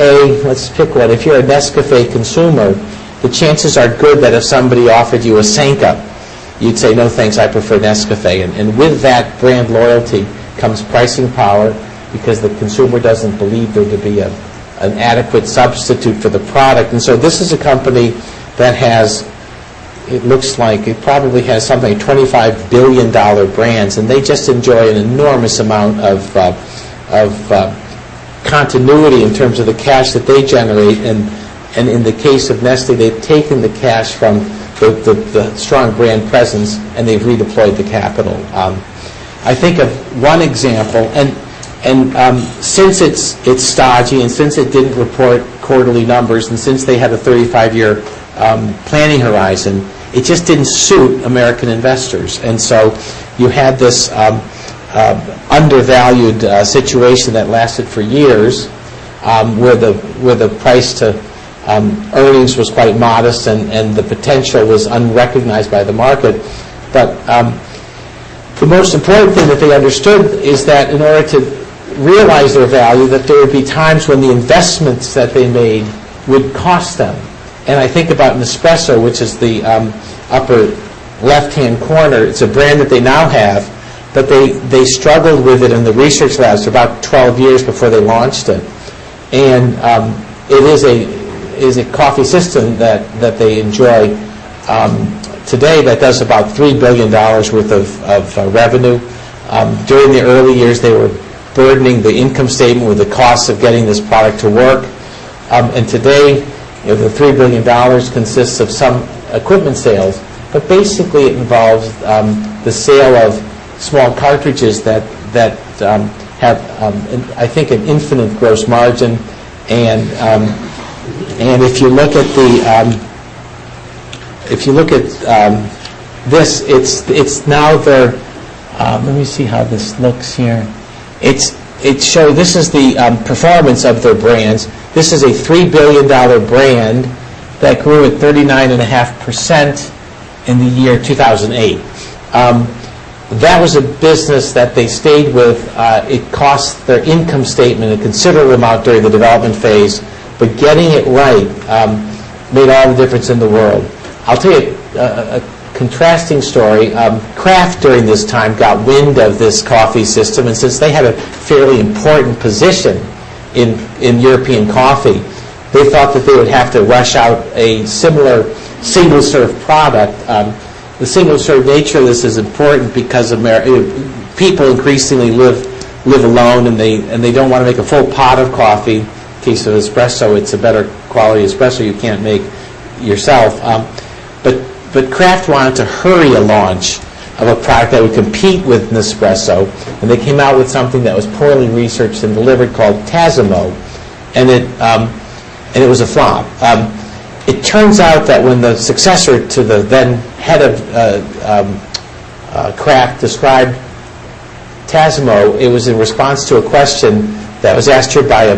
let's pick one, if you're a Nescafe consumer, the chances are good that if somebody offered you a Sanka, you'd say, no thanks, I prefer Nescafe. And with that brand loyalty comes pricing power, because the consumer doesn't believe there to be an adequate substitute for the product. And so this is a company that has, it looks like it probably has something like $25 billion brands, and they just enjoy an enormous amount of continuity in terms of the cash that they generate. And in the case of Nestle, they've taken the cash from the strong brand presence and they've redeployed the capital. I think of one example, and since it's stodgy, and since it didn't report quarterly numbers, and since they had a 35-year planning horizon, it just didn't suit American investors. And so you had this undervalued situation that lasted for years, where the price to earnings was quite modest, and the potential was unrecognized by the market. But the most important thing that they understood is that in order to realize their value, that there would be times when the investments that they made would cost them. And I think about Nespresso, which is the upper left-hand corner. It's a brand that they now have, but they struggled with it in the research labs for about 12 years before they launched it. And it is a coffee system that they enjoy today that does about $3 billion worth of revenue. During the early years, they were burdening the income statement with the costs of getting this product to work. And today, the $3 billion consists of some equipment sales, but basically it involves the sale of small cartridges that have, I think, an infinite gross margin, and if you look at this, it's now their. Let me see how this looks here. This is the performance of their brands. This is a $3 billion brand that grew at 39.5% in the year 2008. That was a business that they stayed with. It cost their income statement a considerable amount during the development phase, but getting it right made all the difference in the world. I'll tell you a contrasting story. Kraft during this time got wind of this coffee system, and since they had a fairly important position in European coffee, they thought that they would have to rush out a similar single-serve product. The single-serve nature of this is important because people increasingly live alone, and they don't want to make a full pot of coffee. In case of espresso, it's a better quality espresso you can't make yourself. But Kraft wanted to hurry a launch of a product that would compete with Nespresso, and they came out with something that was poorly researched and delivered called Tassimo, and it was a flop. It turns out that when the successor to the then head of Kraft described Tassimo, it was in response to a question that was asked her by a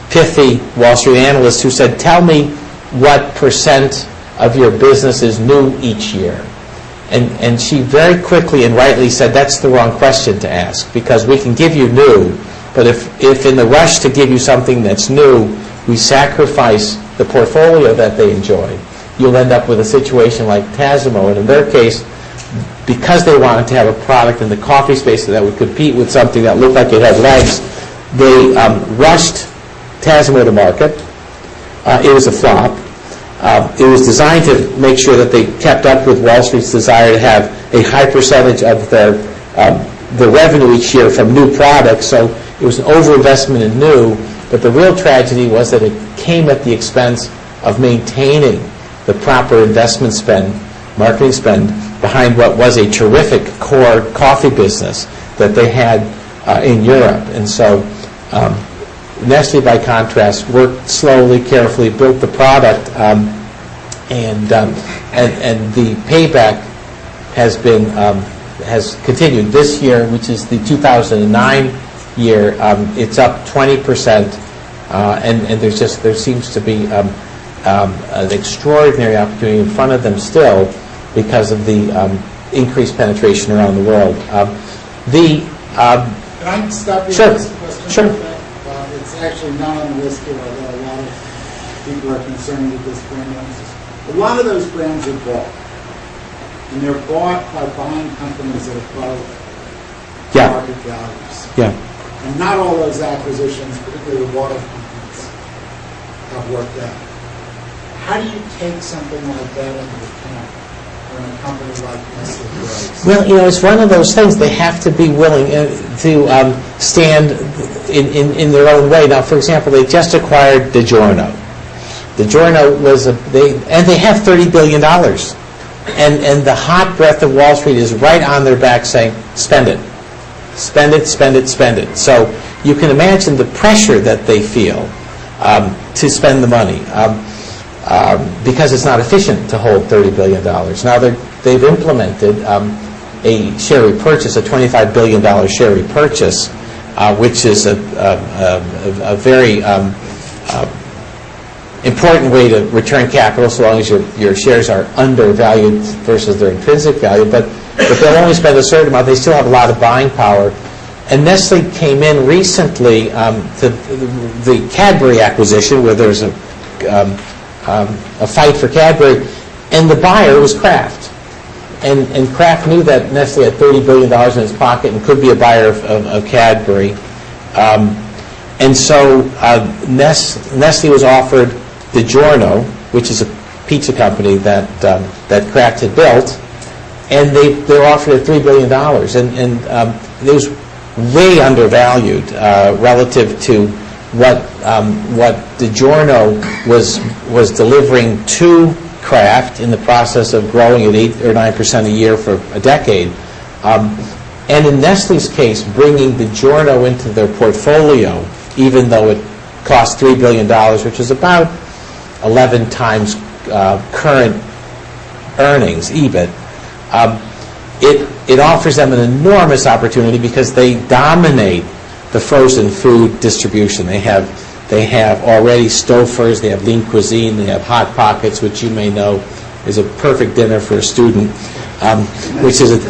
pithy Wall Street analyst who said, "Tell me what percent of your business is new each year." And she very quickly and rightly said, "That's the wrong question to ask, because we can give you new, but if in the rush to give you something that's new, we sacrifice the portfolio that they enjoy, you'll end up with a situation like Tassimo." And in their case, because they wanted to have a product in the coffee space that would compete with something that looked like it had legs, they rushed Tassimo to market. It was a flop. It was designed to make sure that they kept up with Wall Street's desire to have a high percentage of their revenue each year from new products, so it was an overinvestment in new. But the real tragedy was that it came at the expense of maintaining the proper investment spend, marketing spend, behind what was a terrific core coffee business that they had in Europe. And so Nestle, by contrast, worked slowly, carefully, built the product, and the payback has continued. This year, which is the 2009 year, it's up 20%, and there seems to be an extraordinary opportunity in front of them still because of the increased penetration around the world. Can I stop you? Sure. With this question? Sure. It's actually not on the list here, although a lot of people are concerned with this brand emphasis. A lot of those brands are bought, and they're bought by buying companies that are above market values. Yeah. And not all those acquisitions, particularly the water companies, have worked out. How do you take something like that into account when a company like Nestle grows? Well, it's one of those things. They have to be willing to stand in their own way. Now, for example, they just acquired DiGiorno. DiGiorno they have $30 billion. And the hot breath of Wall Street is right on their back saying, spend it. Spend it, spend it, spend it. So you can imagine the pressure that they feel to spend the money because it's not efficient to hold $30 billion. Now they've implemented a share repurchase, a $25 billion share repurchase, which is a very important way to return capital so long as your shares are undervalued versus their intrinsic value. But they'll only spend a certain amount. They still have a lot of buying power. And Nestle came in recently to the Cadbury acquisition, where there's a fight for Cadbury, and the buyer was Kraft. And Kraft knew that Nestle had $30 billion in its pocket and could be a buyer of Cadbury. And so Nestle was offered DiGiorno, which is a pizza company that Kraft had built, and they were offered at $3 billion. And it was way undervalued relative to what DiGiorno was delivering to Kraft in the process of growing at 8 or 9% a year for a decade. And in Nestle's case, bringing DiGiorno into their portfolio, even though it cost $3 billion, which is about 11 times current earnings, EBIT, it offers them an enormous opportunity because they dominate the frozen food distribution. They have already Stouffer's, they have Lean Cuisine, they have Hot Pockets, which you may know is a perfect dinner for a student, which is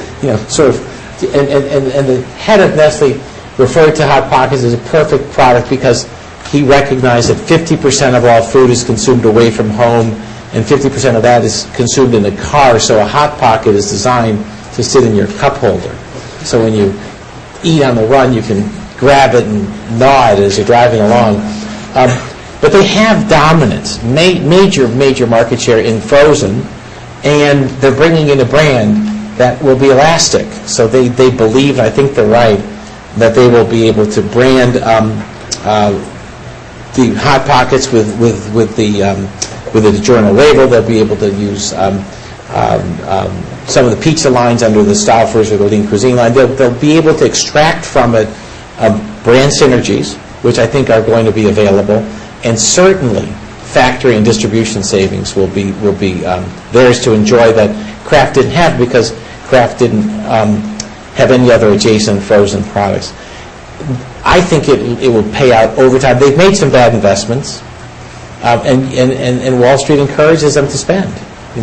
sort of, and the head of Nestle referred to Hot Pockets as a perfect product because he recognized that 50% of all food is consumed away from home and 50% of that is consumed in the car, so a Hot Pocket is designed to sit in your cup holder. So when you eat on the run, you can grab it and gnaw it as you're driving along. But they have dominance, major market share in frozen, and they're bringing in a brand that will be elastic. So they believe, and I think they're right, that they will be able to brand the Hot Pockets with the DiGiorno label. They'll be able to use some of the pizza lines under the Stouffer's or the Lean Cuisine line. They'll be able to extract from it brand synergies, which I think are going to be available, and certainly factory and distribution savings will be theirs to enjoy that Kraft didn't have because Kraft didn't have any other adjacent frozen products. I think it will pay out over time. They've made some bad investments, and Wall Street encourages them to spend.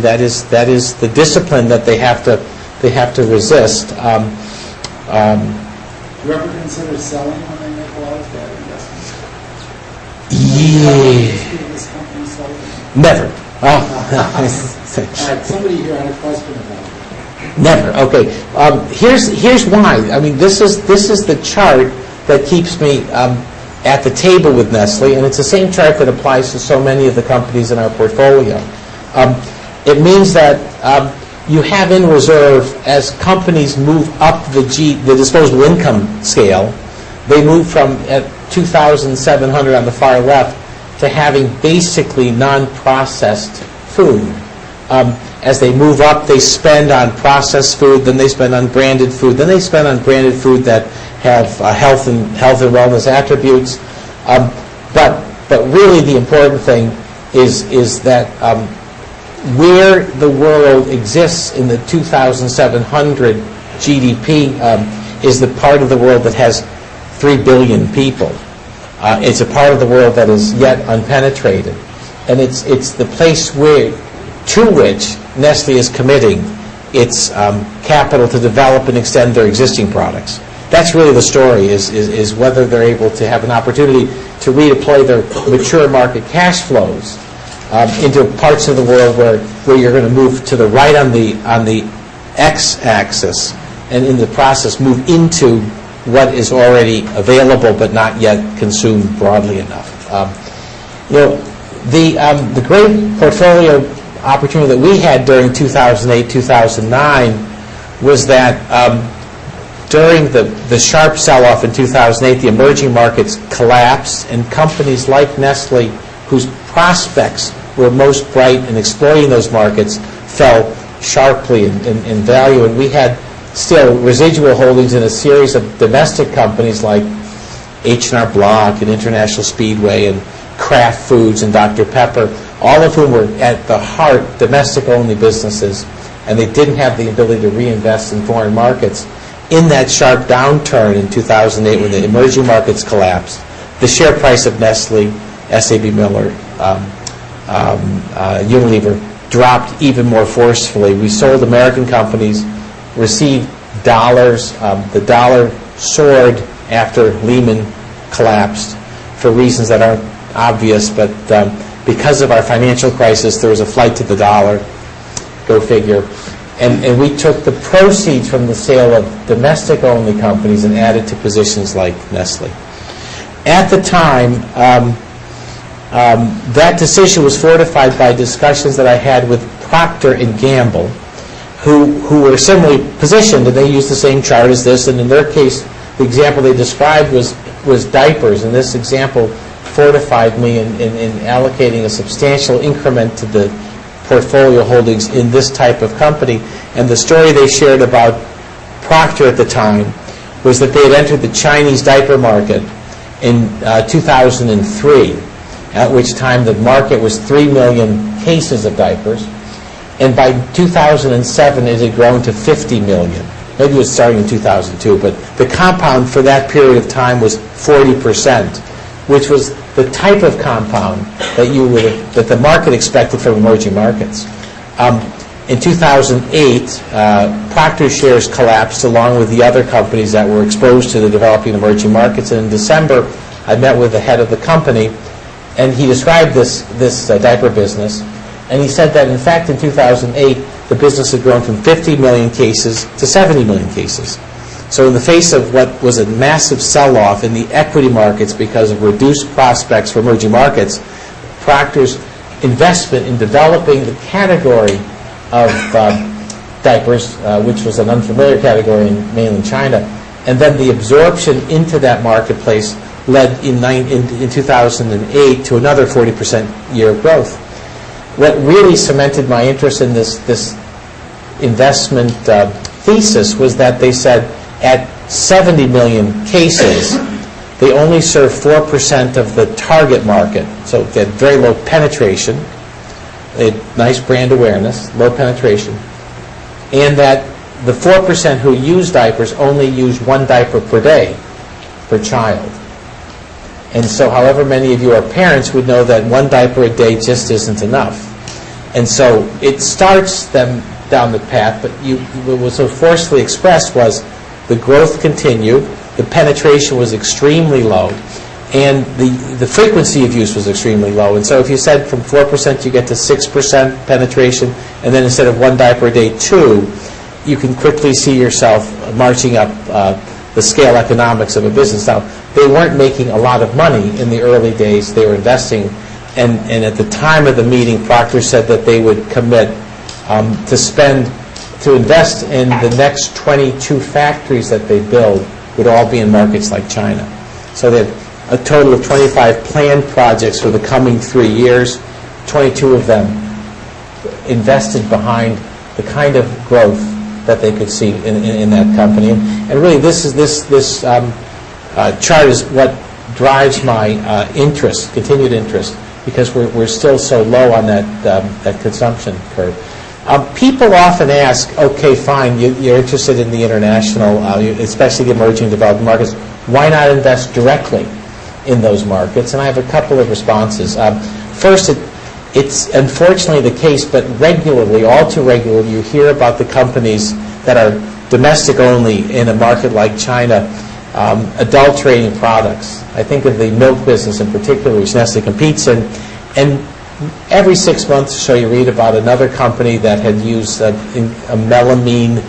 That is the discipline that they have to resist. Do you ever consider selling when they make a lot of bad investments? Yeah. This company sold it? Never. All right, somebody here had a question about it. Never. Okay. Here's why. I mean, this is the chart that keeps me at the table with Nestle, and it's the same chart that applies to so many of the companies in our portfolio. It means that you have in reserve, as companies move up the disposable income scale, they move from at 2,700 on the far left to having basically non-processed food. As they move up, they spend on processed food, then they spend on branded food, then they spend on branded food that have health and wellness attributes. But really the important thing is that where the world exists in the 2,700 GDP is the part of the world that has 3 billion people. It's a part of the world that is yet unpenetrated. And it's the place to which Nestle is committing its capital to develop and extend their existing products. That's really the story, is whether they're able to have an opportunity to redeploy their mature market cash flows into parts of the world where you're going to move to the right on the x-axis, and in the process move into what is already available but not yet consumed broadly enough. The great portfolio opportunity that we had during 2008, 2009 was that during the sharp sell-off in 2008, the emerging markets collapsed, and companies like Nestle, whose prospects were most bright in exploiting those markets, fell sharply in value. And we had still residual holdings in a series of domestic companies like H&R Block and International Speedway and Kraft Foods and Dr. Pepper, all of whom were at the heart domestic-only businesses, and they didn't have the ability to reinvest in foreign markets. In that sharp downturn in 2008 when the emerging markets collapsed, the share price of Nestle, SAB Miller, Unilever dropped even more forcefully. We sold American companies, received dollars. The dollar soared after Lehman collapsed for reasons that aren't obvious, but because of our financial crisis, there was a flight to the dollar. Go figure. And we took the proceeds from the sale of domestic-only companies and added to positions like Nestle. At the time, that decision was fortified by discussions that I had with Procter & Gamble, who were similarly positioned, and they used the same chart as this, and in their case, the example they described was diapers, and this example fortified me in allocating a substantial increment to the portfolio holdings in this type of company. And the story they shared about Procter at the time was that they had entered the Chinese diaper market in 2003, at which time the market was 3 million cases of diapers. And by 2007, it had grown to 50 million. Maybe it was starting in 2002, but the compound for that period of time was 40%, which was the type of compound that the market expected from emerging markets. In 2008, Procter's shares collapsed along with the other companies that were exposed to the developing emerging markets. And in December, I met with the head of the company, and he described this diaper business. And he said that, in fact, in 2008, the business had grown from 50 million cases to 70 million cases. So in the face of what was a massive sell-off in the equity markets because of reduced prospects for emerging markets, Procter's investment in developing the category of diapers, which was an unfamiliar category in mainland China, and then the absorption into that marketplace led in 2008 to another 40% year growth. What really cemented my interest in this investment thesis was that they said at 70 million cases, they only serve 4% of the target market. So they had very low penetration, they had nice brand awareness, low penetration, and that the 4% who use diapers only use one diaper per day per child. And so however many of you are parents would know that one diaper a day just isn't enough. And so it starts them down the path, but what was so forcefully expressed was the growth continued, the penetration was extremely low, and the frequency of use was extremely low. And so if you said from 4% you get to 6% penetration, and then instead of one diaper a day, 2, you can quickly see yourself marching up the scale economics of a business. Now, they weren't making a lot of money in the early days. They were investing, and at the time of the meeting, Procter said that they would commit to invest in the next 22 factories that they build would all be in markets like China. So they have a total of 25 planned projects for the coming 3 years, 22 of them invested behind the kind of growth that they could see in that company. And really this chart is what drives my continued interest, because we're still so low on that consumption curve. People often ask, okay, fine, you're interested in the international, especially the emerging developed markets, why not invest directly in those markets? And I have a couple of responses. First, it's unfortunately the case, but regularly, all too regularly, you hear about the companies that are domestic only in a market like China, adulterating products. I think of the milk business in particular, which Nestle competes in, and every 6 months or so you read about another company that had used a melamine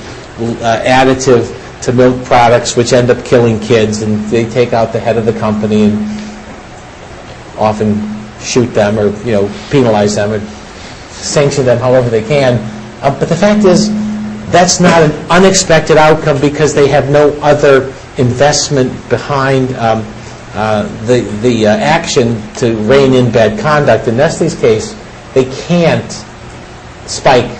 additive to milk products, which end up killing kids, and they take out the head of the company and often shoot them or penalize them or sanction them however they can. But the fact is, that's not an unexpected outcome, because they have no other investment behind the action to rein in bad conduct. In Nestle's case, they can't spike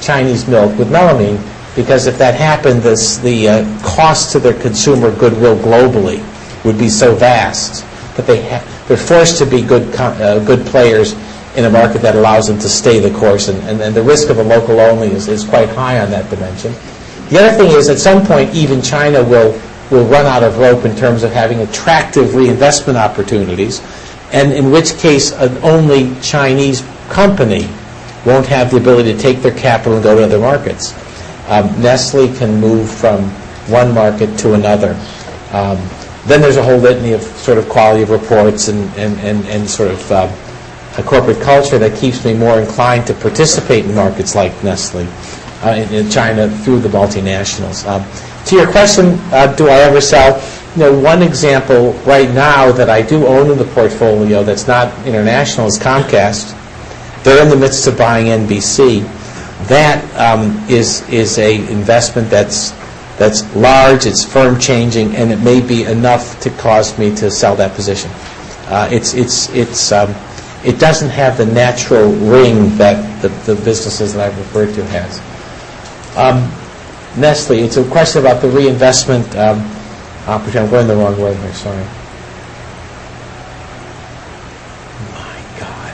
Chinese milk with melamine, because if that happened, the cost to their consumer goodwill globally would be so vast that they're forced to be good players in a market that allows them to stay the course, and the risk of a local only is quite high on that dimension. The other thing is, at some point, even China will run out of rope in terms of having attractive reinvestment opportunities, and in which case an only Chinese company won't have the ability to take their capital and go to other markets. Nestle can move from one market to another. Then there's a whole litany of sort of quality of reports and sort of a corporate culture that keeps me more inclined to participate in markets like Nestle in China through the multinationals. To your question, do I ever sell? One example right now that I do own in the portfolio that's not international is Comcast. They're in the midst of buying NBC. That is a investment that's large, it's firm changing, and it may be enough to cause me to sell that position. It's it doesn't have the natural ring that the businesses that I've referred to has. Nestle, it's a question about the reinvestment opportunity. I'm going the wrong way here, sorry. My God.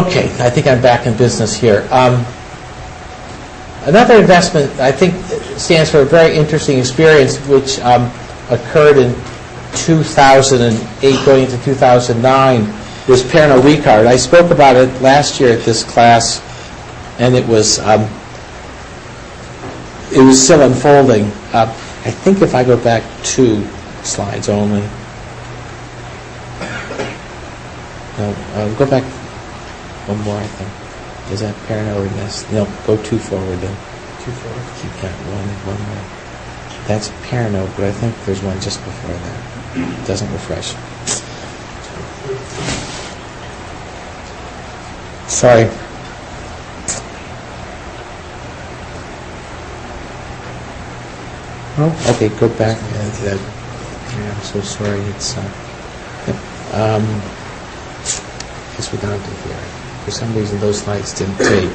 Okay, I think I'm back in business here. Another investment, I think, stands for a very interesting experience, which occurred in 2008 going into 2009, was Pernod Ricard. I spoke about it last year at this class, and it was still unfolding. I think if I go back 2 slides only. No, go back one more, I think. Is that Pernod or this? No, go 2 forward then. 2 forward? Keep that one more. That's Pernod, but I think there's one just before that. It doesn't refresh. Sorry. Oh, okay, go back. I'm so sorry. It's guess we're down to here. For some reason, those slides didn't take.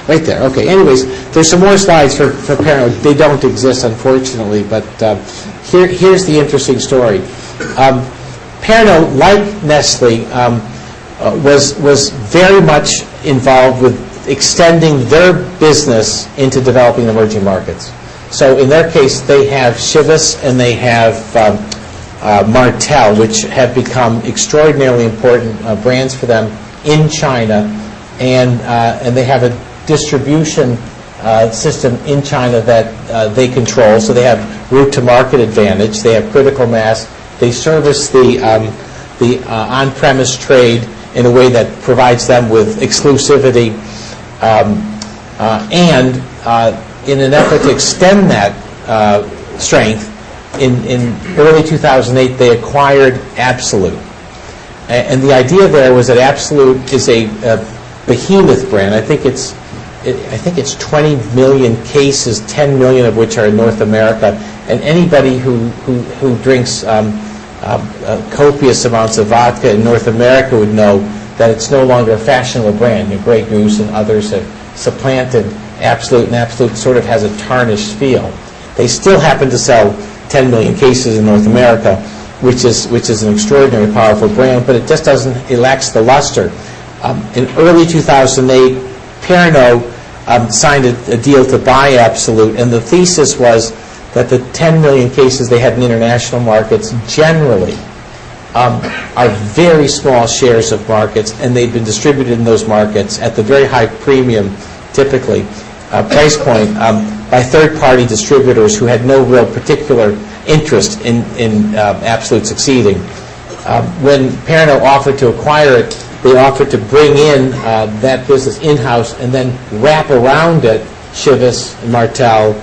Right there. Okay. Anyways, there's some more slides for Pernod. They don't exist, unfortunately, but here's the interesting story. Pernod, like Nestle, was very much involved with extending their business into developing emerging markets. So in their case, they have Chivas and they have Martell, which have become extraordinarily important brands for them in China, and they have a distribution system in China that they control. So they have route to market advantage. They have critical mass. They service the on-premise trade in a way that provides them with exclusivity, and in an effort to extend that strength, in early 2008 they acquired Absolut. And the idea there was that Absolut is a behemoth brand. I think it's 20 million cases, 10 million of which are in North America. And anybody who drinks copious amounts of vodka in North America would know that it's no longer a fashionable brand. Grey Goose and others have supplanted Absolut, and Absolut sort of has a tarnished feel. They still happen to sell 10 million cases in North America, which is an extraordinarily powerful brand, but it just doesn't, it lacks the luster. In early 2008, Pernod signed a deal to buy Absolut, and the thesis was that the 10 million cases they had in international markets generally are very small shares of markets, and they've been distributed in those markets at the very high premium, typically, price point, by third-party distributors who had no real particular interest in Absolut succeeding. When Pernod offered to acquire it, they offered to bring in that business in-house and then wrap around it Chivas, Martell,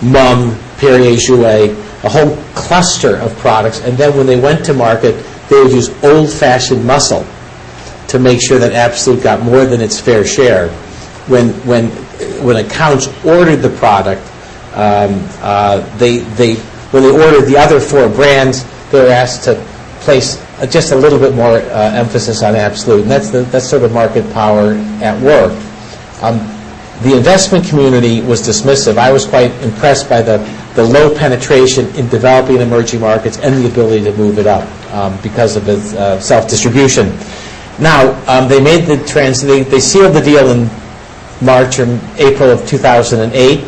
Mumm, Perrier-Jouët, a whole cluster of products, and then when they went to market, they would use old-fashioned muscle to make sure that Absolut got more than its fair share. When accounts ordered the product, when they ordered the other 4 brands, they were asked to place just a little bit more emphasis on Absolut, and that's sort of market power at work. The investment community was dismissive. I was quite impressed by the low penetration in developing and emerging markets and the ability to move it up because of its self-distribution. Now, they made the they sealed the deal in March or April of 2008,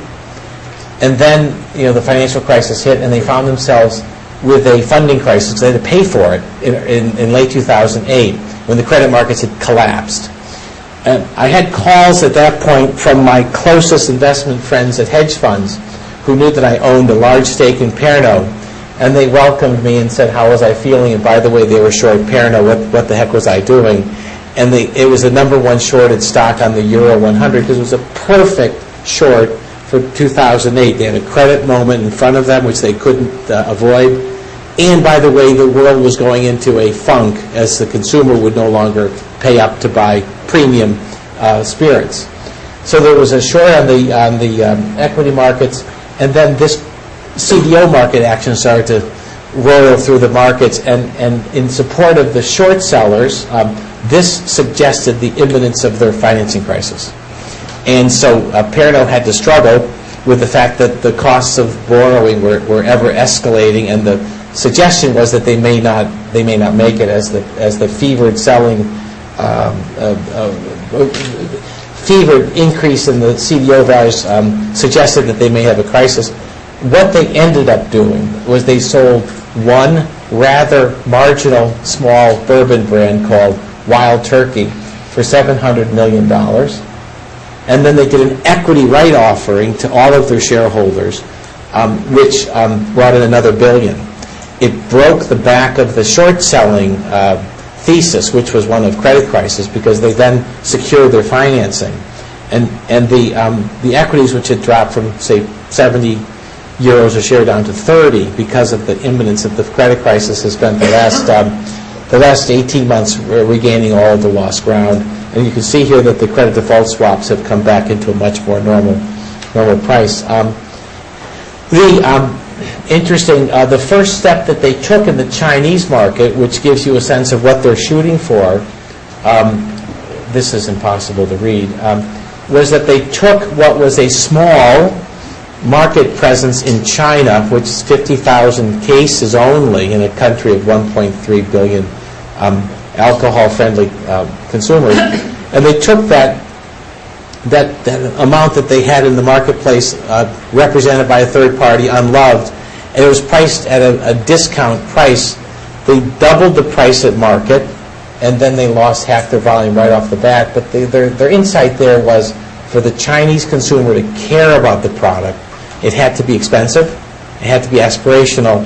and then the financial crisis hit, and they found themselves with a funding crisis. They had to pay for it in late 2008 when the credit markets had collapsed. And I had calls at that point from my closest investment friends at hedge funds who knew that I owned a large stake in Pernod, and they welcomed me and said, how was I feeling? And by the way, they were short Pernod. What the heck was I doing? And it was the #1 shorted stock on the Euro 100 because it was a perfect short for 2008. They had a credit moment in front of them which they couldn't avoid. And by the way, the world was going into a funk as the consumer would no longer pay up to buy premium spirits. So there was a short on the equity markets, and then this CDO market action started to royal through the markets, and in support of the short sellers, this suggested the imminence of their financing crisis. And so Pernod had to struggle with the fact that the costs of borrowing were ever escalating, and the suggestion was that they may not make it as the fevered increase in the CDO values suggested that they may have a crisis. What they ended up doing was they sold one rather marginal small bourbon brand called Wild Turkey for $700 million. And then they did an equity right offering to all of their shareholders, which brought in another $1 billion. It broke the back of the short-selling thesis, which was one of credit crisis, because they then secured their financing. And the equities, which had dropped from, say, 70 euros a share down to 30 because of the imminence of the credit crisis, has spent the last 18 months regaining all of the lost ground. And you can see here that the credit default swaps have come back into a much more normal price. Interesting, the first step that they took in the Chinese market, which gives you a sense of what they're shooting for, this is impossible to read, was that they took what was a small market presence in China, which is 50,000 cases only in a country of 1.3 billion alcohol-friendly consumers, and they took that amount that they had in the marketplace, represented by a third party, unloved, and it was priced at a discount price. They doubled the price at market, and then they lost half their volume right off the bat. But their insight there was, for the Chinese consumer to care about the product, it had to be expensive, it had to be aspirational,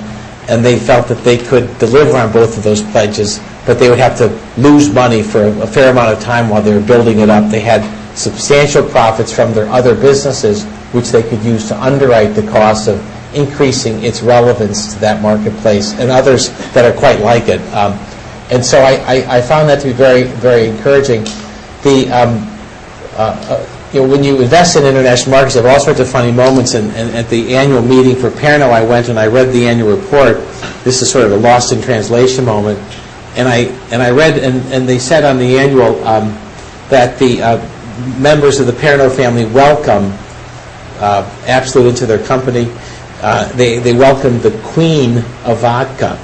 and they felt that they could deliver on both of those pledges, but they would have to lose money for a fair amount of time while they were building it up. They had substantial profits from their other businesses, which they could use to underwrite the cost of increasing its relevance to that marketplace, and others that are quite like it. And so I found that to be very, very encouraging. When you invest in international markets, you have all sorts of funny moments. And at the annual meeting for Pernod, I went and I read the annual report. This is sort of a lost in translation moment. And I read, and they said on the annual that the members of the Pernod family welcome Absolut into their company. They welcomed the Queen of Vodka.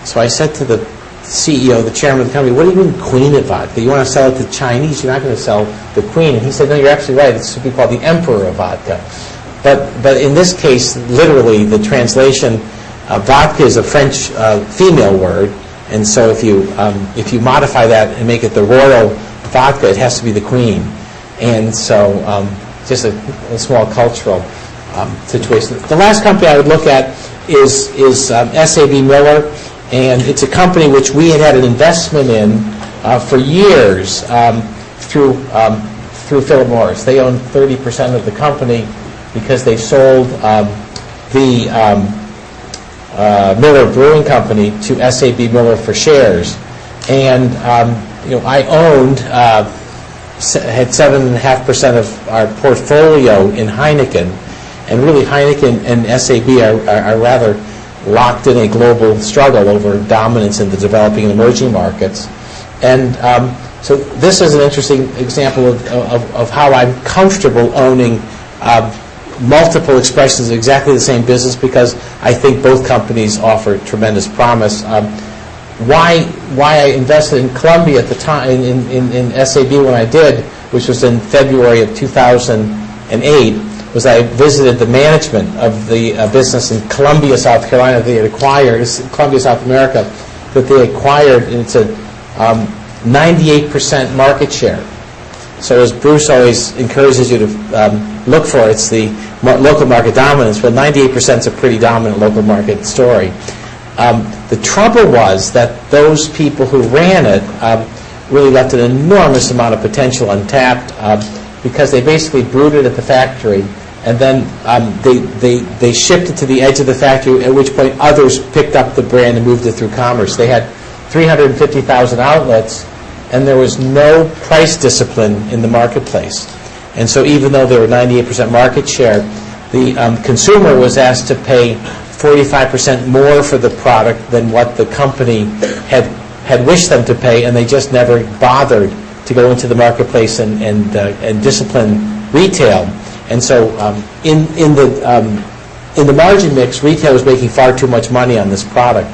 So I said to the CEO, the chairman of the company, what do you mean Queen of Vodka? You want to sell it to Chinese? You're not going to sell the Queen. And he said, no, you're absolutely right. It should be called the Emperor of Vodka. But in this case, literally, the translation, vodka is a French female word. And so if you modify that and make it the royal vodka, it has to be the Queen. And so just a small cultural situation. The last company I would look at is SAB Miller. And it's a company which we had an investment in for years through Philip Morris. They own 30% of the company because they sold the Miller Brewing Company to SAB Miller for shares. And I owned, had 7.5% of our portfolio in Heineken. And really Heineken and SAB are rather locked in a global struggle over dominance in the developing and emerging markets. And so this is an interesting example of how I'm comfortable owning multiple expressions of exactly the same business, because I think both companies offer tremendous promise. Why I invested in Columbia at the time, in SAB when I did, which was in February of 2008, was I visited the management of the business in Columbia, South Carolina. They had acquired, Columbia, South America, that they acquired, and it's a 98% market share. So as Bruce always encourages you to look for, it's the local market dominance, but 98% is a pretty dominant local market story. The trouble was that those people who ran it really left an enormous amount of potential untapped, because they basically brewed it at the factory, and then they shipped it to the edge of the factory, at which point others picked up the brand and moved it through commerce. They had 350,000 outlets, and there was no price discipline in the marketplace. And so even though they were 98% market share, the consumer was asked to pay 45% more for the product than what the company had wished them to pay, and they just never bothered to go into the marketplace and discipline retail. And so in the margin mix, retail was making far too much money on this product.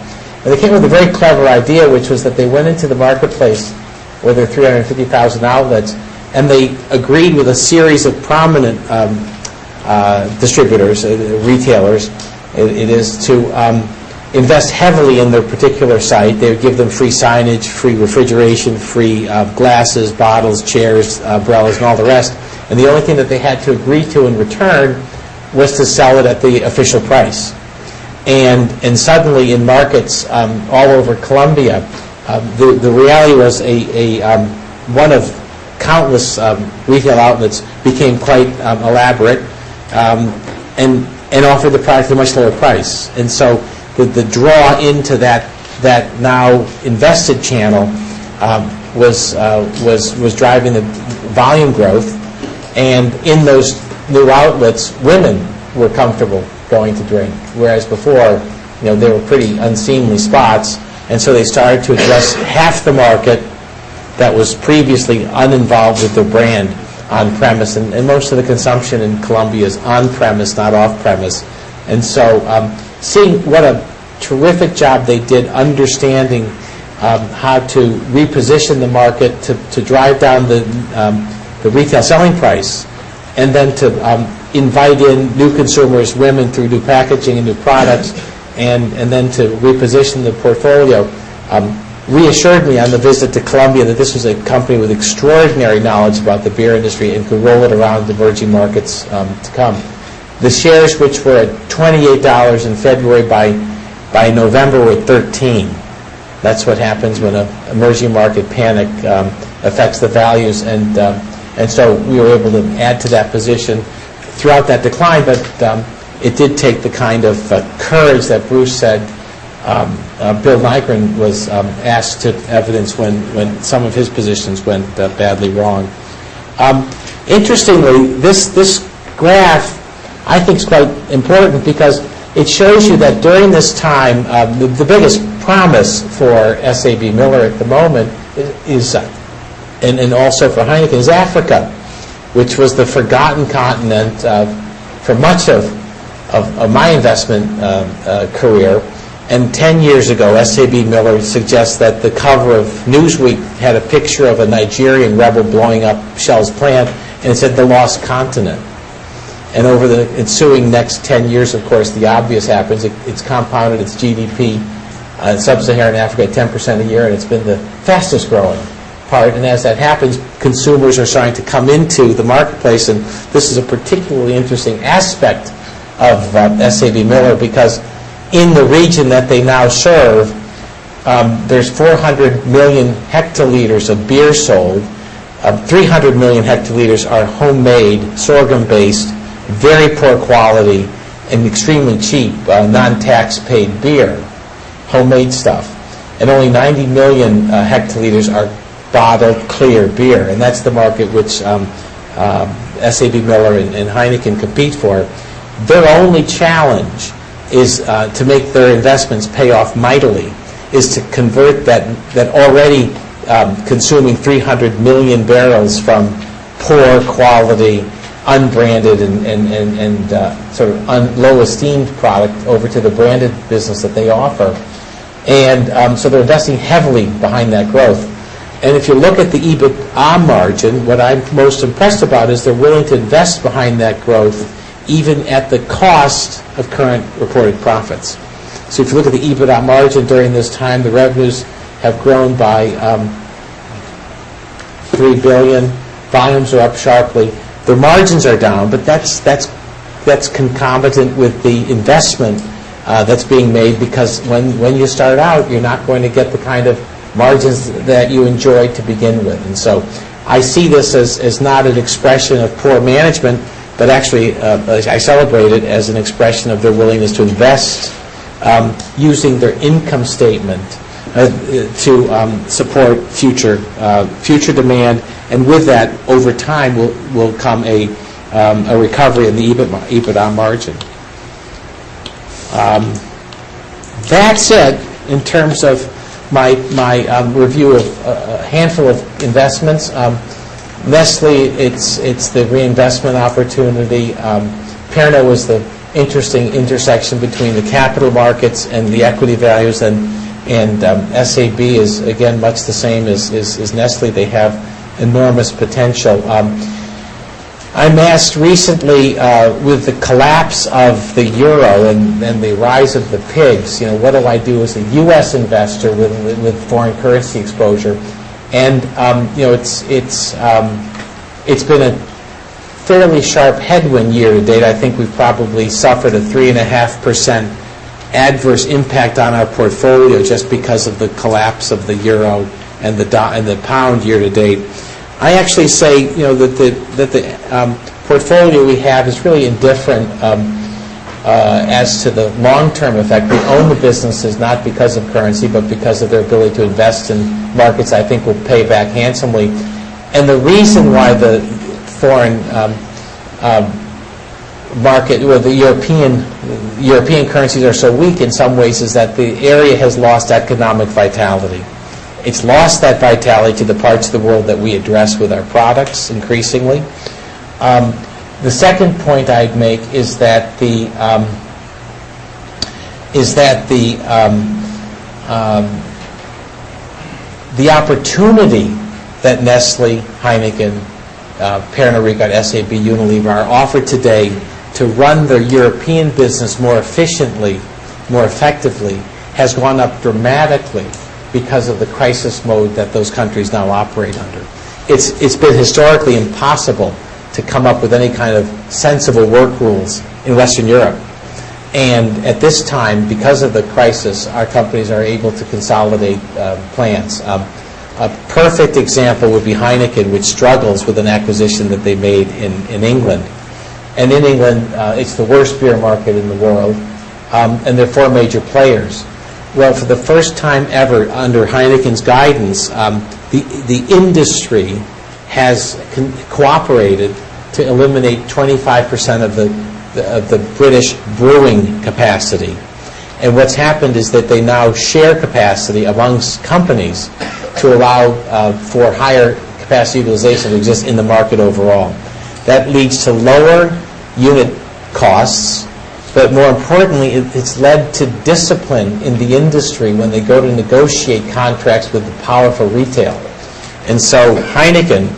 And they came up with a very clever idea, which was that they went into the marketplace where there are 350,000 outlets, and they agreed with a series of prominent distributors, retailers, it is, to invest heavily in their particular site. They would give them free signage, free refrigeration, free glasses, bottles, chairs, umbrellas, and all the rest. And the only thing that they had to agree to in return was to sell it at the official price. And suddenly in markets all over Colombia, the reality was one of countless retail outlets became quite elaborate and offered the product at a much lower price. And so the draw into that now invested channel was driving the volume growth. And in those new outlets, women were comfortable going to drink, whereas before, they were pretty unseemly spots. And so they started to address half the market that was previously uninvolved with their brand on-premise. And most of the consumption in Colombia is on-premise, not off-premise. And so seeing what a terrific job they did understanding how to reposition the market to drive down the retail selling price, and then to invite in new consumers, women, through new packaging and new products, and then to reposition the portfolio, reassured me on the visit to Colombia that this was a company with extraordinary knowledge about the beer industry and could roll it around the emerging markets to come. The shares, which were at $28 in February, by November were $13. That's what happens when an emerging market panic affects the values, and so we were able to add to that position throughout that decline, but it did take the kind of courage that Bruce said Bill Nygren was asked to evidence when some of his positions went badly wrong. Interestingly, this graph I think is quite important because it shows you that during this time, the biggest promise for SAB Miller at the moment is and also for Heineken, is Africa, which was the forgotten continent for much of my investment career. And 10 years ago, SAB Miller suggests that the cover of Newsweek had a picture of a Nigerian rebel blowing up Shell's plant, and it said the lost continent. And over the ensuing next 10 years, of course, the obvious happens. It's compounded its GDP in sub-Saharan Africa at 10% a year, and it's been the fastest growing part. And as that happens, consumers are starting to come into the marketplace, and this is a particularly interesting aspect of SAB Miller because in the region that they now serve, there's 400 million hectoliters of beer sold. 300 million hectoliters are homemade, sorghum-based, very poor quality, and extremely cheap, non-tax paid beer, homemade stuff. And only 90 million hectoliters are bottled, clear beer, and that's the market which SAB Miller and Heineken compete for. Their only challenge is to make their investments pay off mightily, is to convert that already consuming 300 million barrels from poor quality, unbranded and sort of low esteemed product over to the branded business that they offer. And so they're investing heavily behind that growth. And if you look at the EBITDA margin, what I'm most impressed about is they're willing to invest behind that growth even at the cost of current reported profits. So if you look at the EBITDA margin during this time, the revenues have grown by $3 billion. Volumes are up sharply. Their margins are down, but that's concomitant with the investment that's being made, because when you start out, you're not going to get the kind of margins that you enjoyed to begin with. And so I see this as not an expression of poor management, but actually I celebrate it as an expression of their willingness to invest using their income statement to support future demand, and with that, over time, will come a recovery in the EBITDA margin. That's it in terms of my review of a handful of investments. Nestle, it's the reinvestment opportunity. Pernod was the interesting intersection between the capital markets and the equity values, and SAB is, again, much the same as Nestle. They have enormous potential. I'm asked recently, with the collapse of the euro and the rise of the pigs, what do I do as a U.S. investor with foreign currency exposure? And it's been a fairly sharp headwind year to date. I think we've probably suffered a 3.5% adverse impact on our portfolio just because of the collapse of the euro and the pound year to date. I actually say, that the portfolio we have is really indifferent as to the long-term effect. We own the businesses not because of currency, but because of their ability to invest in markets I think will pay back handsomely. And the reason why the foreign market, or the European currencies are so weak in some ways, is that the area has lost economic vitality. It's lost that vitality to the parts of the world that we address with our products increasingly. The second point I'd make is that the opportunity that Nestle, Heineken, Pernod Ricard, SAB, Unilever are offered today to run their European business more efficiently, more effectively, has gone up dramatically because of the crisis mode that those countries now operate under. It's been historically impossible to come up with any kind of sensible work rules in Western Europe. And at this time, because of the crisis, our companies are able to consolidate plants. A perfect example would be Heineken, which struggles with an acquisition that they made in England. And in England, it's the worst beer market in the world, and there are 4 major players. Well, for the first time ever, under Heineken's guidance, the industry has cooperated to eliminate 25% of the British brewing capacity. And what's happened is that they now share capacity amongst companies to allow for higher capacity utilization to exist in the market overall. That leads to lower unit costs, but more importantly, it's led to discipline in the industry when they go to negotiate contracts with the powerful retail. And so Heineken,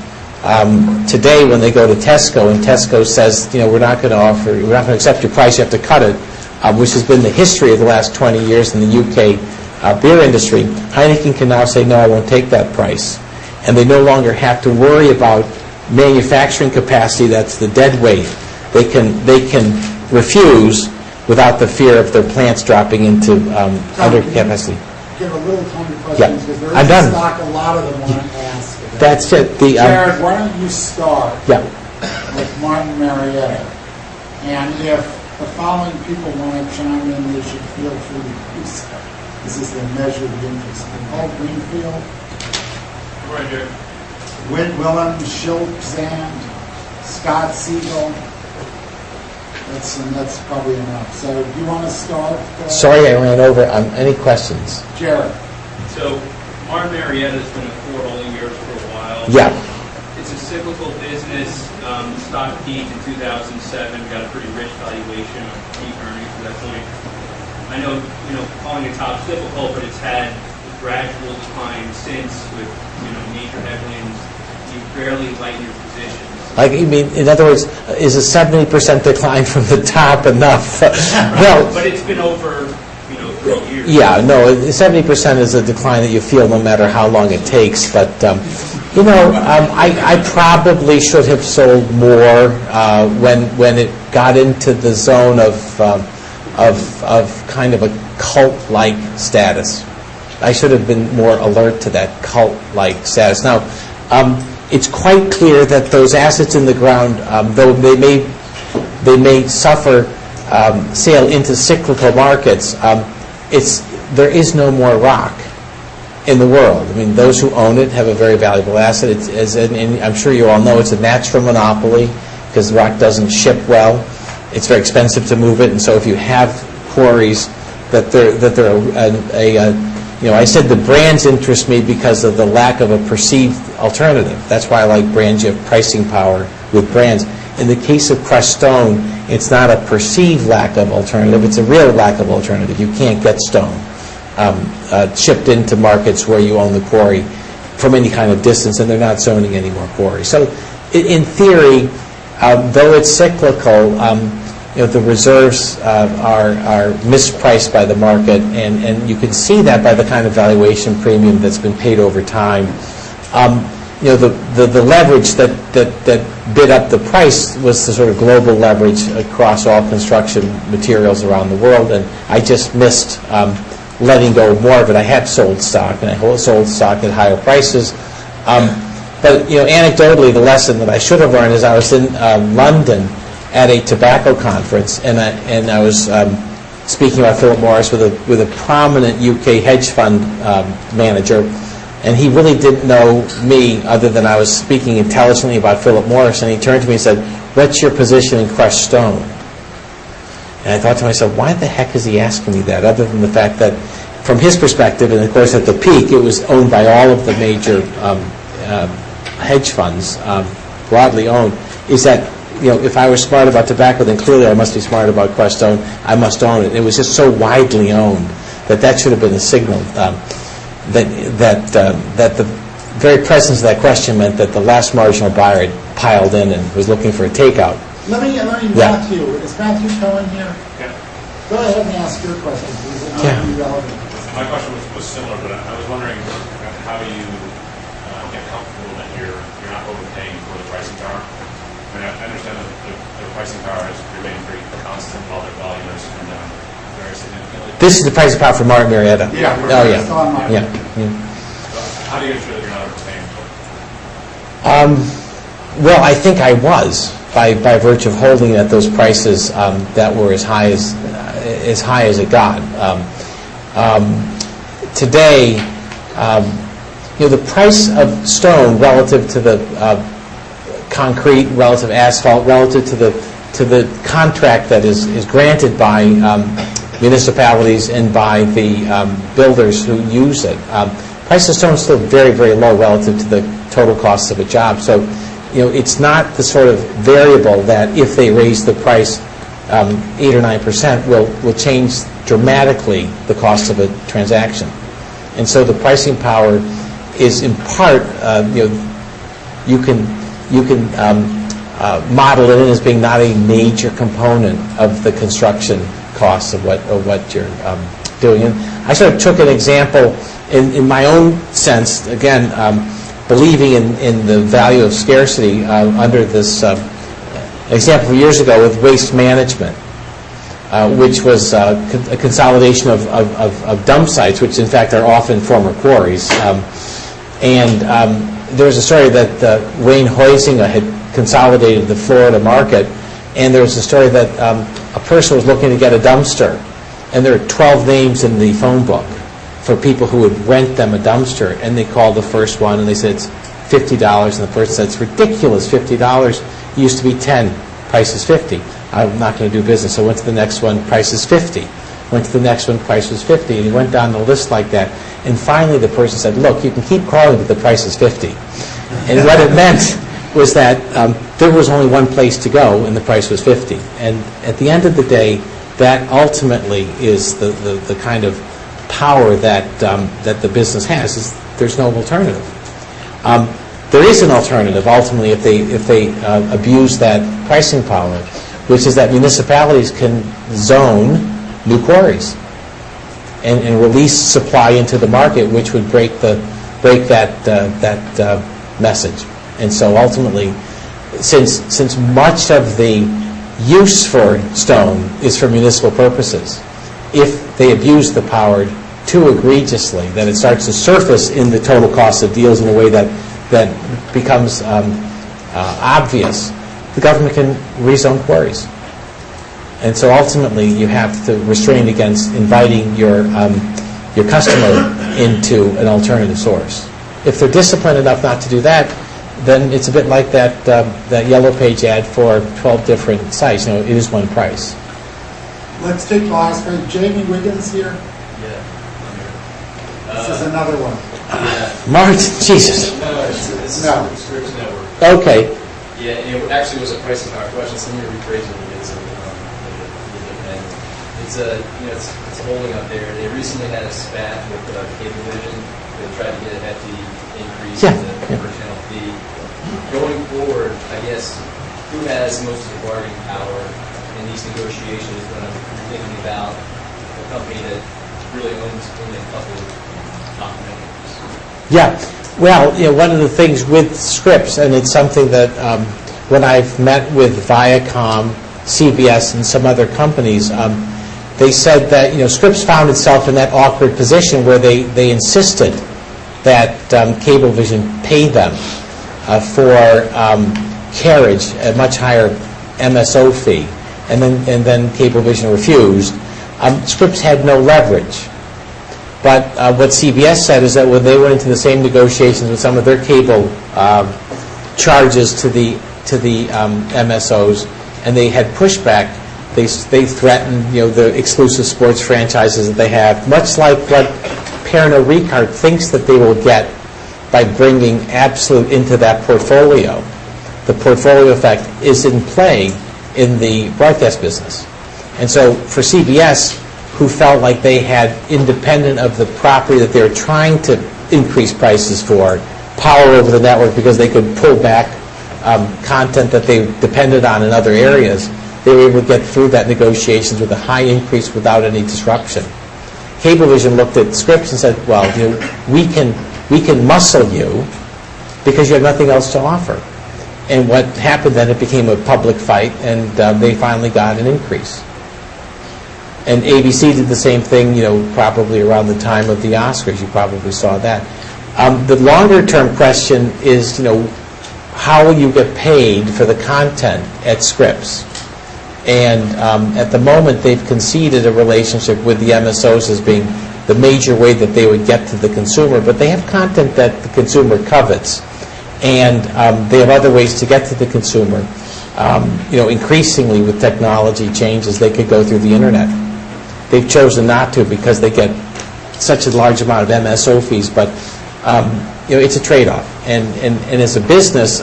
today when they go to Tesco, and Tesco says, we're not going to accept your price, you have to cut it, which has been the history of the last 20 years in the UK beer industry, Heineken can now say, no, I won't take that price. And they no longer have to worry about manufacturing capacity that's the dead weight. They can refuse without the fear of their plants dropping into under capacity. Give a little time to questions, because there is I'm done. stock, a lot of them want to ask about. That's it. Jared, why don't you start with Martin Marietta? And if the following people want to chime in, they should feel free to do so. This is their measure of interest. Paul Greenfield. Right here. Whit Willem, Schiltzand, Scott Siegel. That's probably enough. So do you want to start? Sorry, I ran over. Any questions? Jared. So Martin Marietta has been a four-holding year for a while. Yeah. It's a cyclical business. The stock peaked in 2007, got a pretty rich valuation on peak earnings at that point. I know, calling it top cyclical, but it's had a gradual decline since with, major headwinds. You barely lighten your positions. Like, you mean, in other words, is a 70% decline from the top enough? Well, but it's been over, 3 years. Yeah, no, 70% is a decline that you feel no matter how long it takes. But, I probably should have sold more when it got into the zone of kind of a cult-like status. I should have been more alert to that cult-like status. Now, it's quite clear that those assets in the ground, though they may suffer sale into cyclical markets, there is no more rock in the world. I mean, those who own it have a very valuable asset. And I'm sure you all know it's a natural monopoly because the rock doesn't ship well. It's very expensive to move it, and so if you have quarries, that they're I said the brands interest me because of the lack of a perceived alternative. That's why I like brands. You have pricing power with brands. In the case of crushed stone, it's not a perceived lack of alternative. It's a real lack of alternative. You can't get stone shipped into markets where you own the quarry from any kind of distance, and they're not zoning any more quarries. So in theory, though it's cyclical, the reserves are mispriced by the market, and you can see that by the kind of valuation premium that's been paid over time. The leverage that bid up the price was the sort of global leverage across all construction materials around the world, and I just missed letting go of more of it. I had sold stock, and I sold stock at higher prices. But anecdotally, the lesson that I should have learned is I was in London at a tobacco conference, and I was speaking about Philip Morris with a prominent UK hedge fund manager, and he really didn't know me other than I was speaking intelligently about Philip Morris, and he turned to me and said, "What's your position in crushed stone?" And I thought to myself, why the heck is he asking me that, other than the fact that from his perspective, and of course at the peak, it was owned by all of the major hedge funds, broadly owned, is that if I was smart about tobacco, then clearly I must be smart about crushed stone. I must own it. It was just so widely owned that should have been a signal that the very presence of that question meant that the last marginal buyer had piled in and was looking for a takeout. Let me Matthew. Is Matthew Cohen here? Yeah. Go ahead and ask your question, please. It might be relevant. My question was similar, but I was wondering how you get comfortable that you're not overpaying for the pricing power. I mean, I understand that the pricing power has remained pretty constant while their volume has come down very significantly. This is the pricing power for Martin Marietta. Yeah. Oh, yeah. Still on my Yeah. So how do you ensure that you're not overpaying for it? Well, I think I was by virtue of holding at those prices that were as high as it got. Today, the price of stone relative to the concrete, relative asphalt, relative to the contract that is granted by municipalities and by the builders who use it. Price of stone is still very, very low relative to the total cost of a job. So, it's not the sort of variable that if they raise the price 8 or 9% will change dramatically the cost of a transaction. And so the pricing power is in part, you can model it in as being not a major component of the construction costs of what you're doing. And I sort of took an example in my own sense, again, believing in the value of scarcity under this example from years ago with waste management, which was a consolidation of dump sites, which in fact are often former quarries. There was a story that Wayne Huizinga had consolidated the Florida market, and there was a story that a person was looking to get a dumpster, and there were 12 names in the phone book for people who would rent them a dumpster, and they called the first one, and they said it's $50, and the person said it's ridiculous, $50. It used to be 10, price is 50. I'm not going to do business. So I went to the next one, price is 50. Went to the next one, price was 50, and he went down the list like that. And finally the person said, look, you can keep calling, but the price is 50. And what it meant was that there was only one place to go, and the price was 50. And at the end of the day, that ultimately is the kind of power that the business has. Is there's no alternative. There is an alternative ultimately if they abuse that pricing power, which is that municipalities can zone new quarries and release supply into the market, which would break that message. And so ultimately, since much of the use for stone is for municipal purposes, if they abuse the power too egregiously, that it starts to surface in the total cost of deals in a way that becomes obvious, the government can rezone quarries. And so ultimately you have to restrain against inviting your customer into an alternative source. If they're disciplined enough not to do that, then it's a bit like that Yellow Page ad for 12 different sites. It is one price. Let's take the last one. Jamie Wiggins here. Yeah. This is another one. Martin, Jesus. No. Scripps Network. Okay. Yeah, and it actually was a pricing power question, so let me rephrase it a little bit. It's it's holding up there. They recently had a spat with Cablevision. They tried to get a hefty increase in the per channel fee. Going forward, I guess, who has most of the bargaining power in these negotiations when I'm thinking about a company that really owns only a couple of top networks? Yeah. Well, one of the things with Scripps, and it's something that when I've met with Viacom, CBS, and some other companies, they said that Scripps found itself in that awkward position where they insisted that Cablevision pay them for carriage, a much higher MSO fee, and then Cablevision refused. Scripps had no leverage. But what CBS said is that when they went into the same negotiations with some of their cable charges to the MSOs, and they had pushback, they threatened the exclusive sports franchises that they have, much like what Pernod Ricard thinks that they will get by bringing Absolute into that portfolio. The portfolio effect is in play in the broadcast business. And so for CBS, who felt like they had, independent of the property that they were trying to increase prices for, power over the network because they could pull back content that they depended on in other areas, they were able to get through that negotiations with a high increase without any disruption. Cablevision looked at Scripps and said, well, we can muscle you because you have nothing else to offer. And what happened then, it became a public fight, and they finally got an increase. And ABC did the same thing, probably around the time of the Oscars. You probably saw that. The longer-term question is, how will you get paid for the content at Scripps? And at the moment, they've conceded a relationship with the MSOs as being the major way that they would get to the consumer. But they have content that the consumer covets, and they have other ways to get to the consumer. Increasingly with technology changes, they could go through the internet. They've chosen not to because they get such a large amount of MSO fees, but it's a trade-off. And as a business,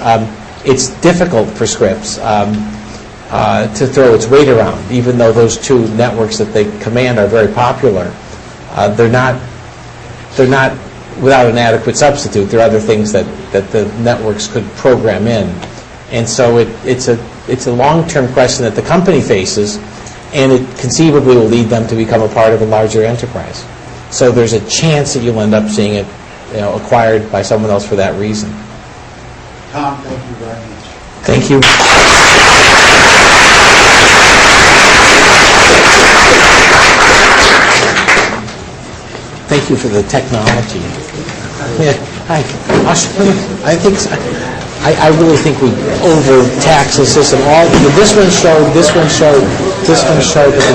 it's difficult for Scripps to throw its weight around, even though those two networks that they command are very popular. They're not without an adequate substitute. There are other things that the networks could program in, and so it's a long-term question that the company faces, and it conceivably will lead them to become a part of a larger enterprise. So there's a chance that you'll end up seeing it acquired by someone else for that reason. Tom, thank you very much. Thank you. Thank you for the technology. Yeah, I really think we overtax the system. This one showed, but there's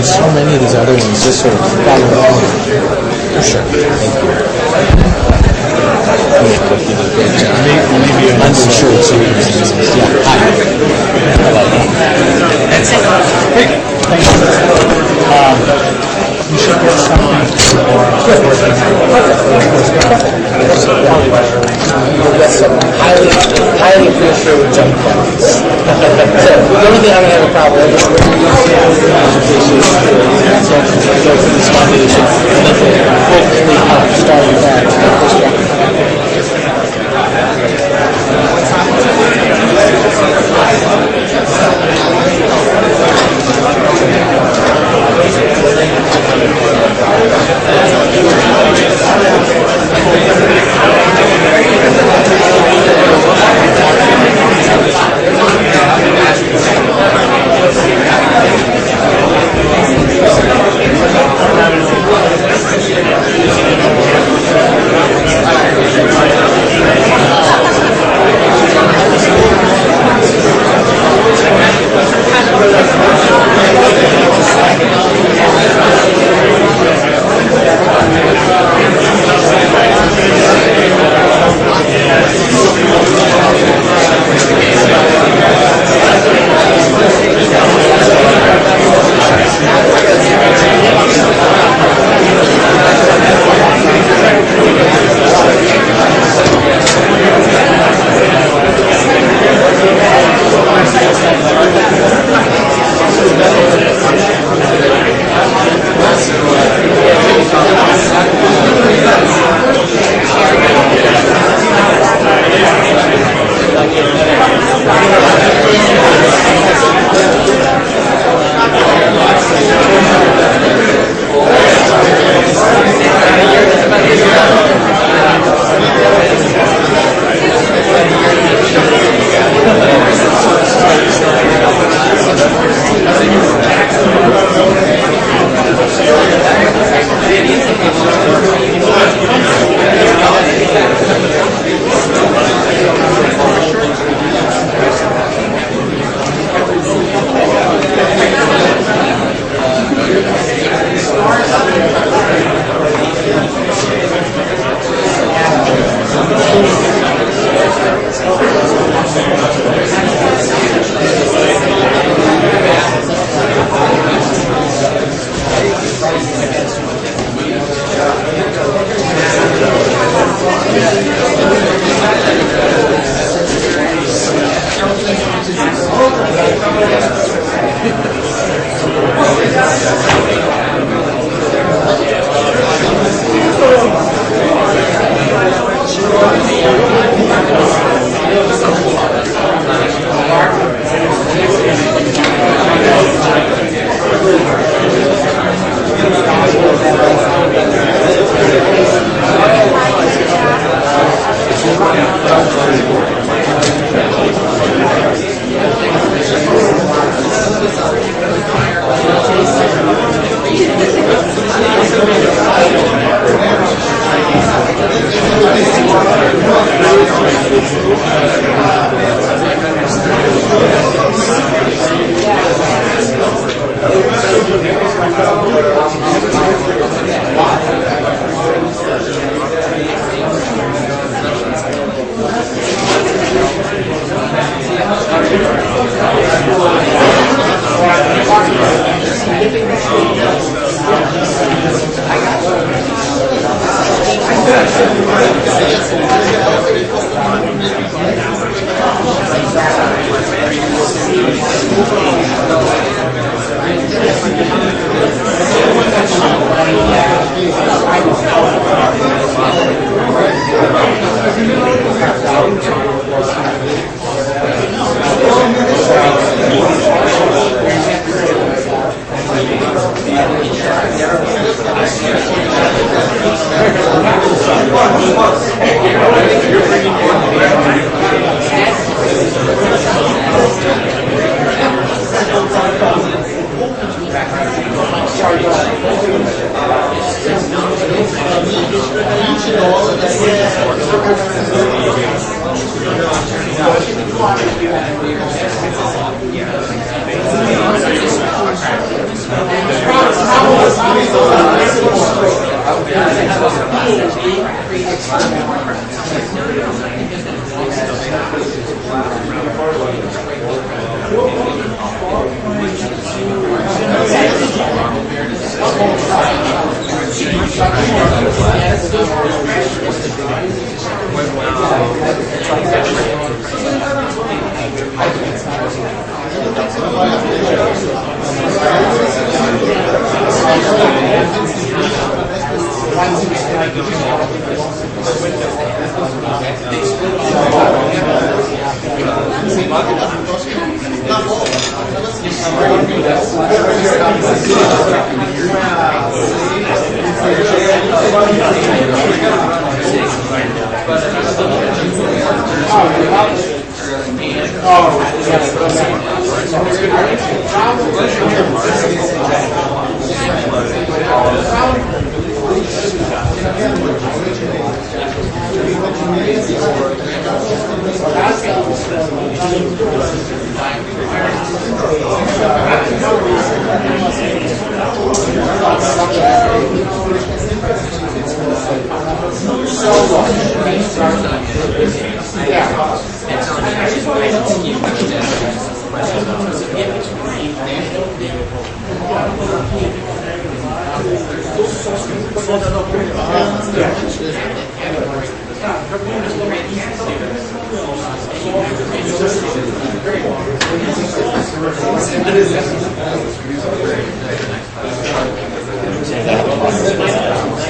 so many of these other ones. This sort of follow along. For sure. Thank you. Uninsured services. Yeah. Hi. Hello. Great. Thank you. You should get something you'll get some highly appreciated junk bonds. So the only thing I don't have a problem with is when you go through this foundation, and then hopefully help start that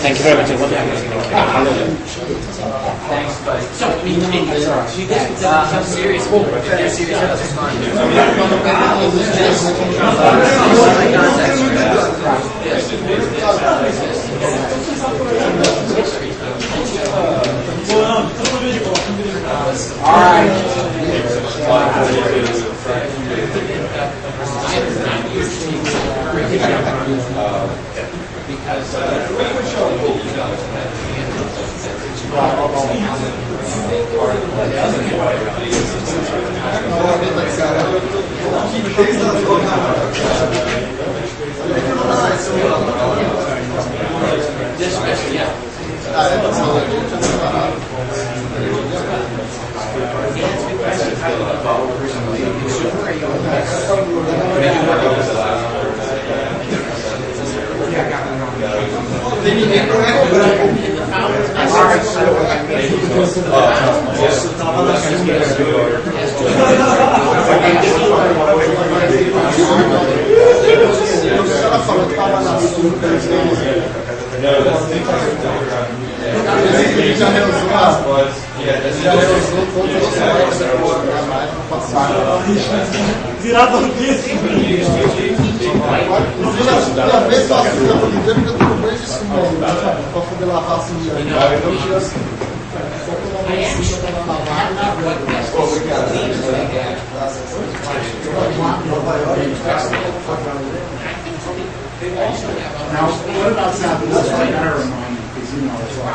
Thank you very much. Thanks, buddy. So, I mean, I'm serious. If you're serious about this fine. All right. Now, what about Southeast? I gotta remind you, because you know it's all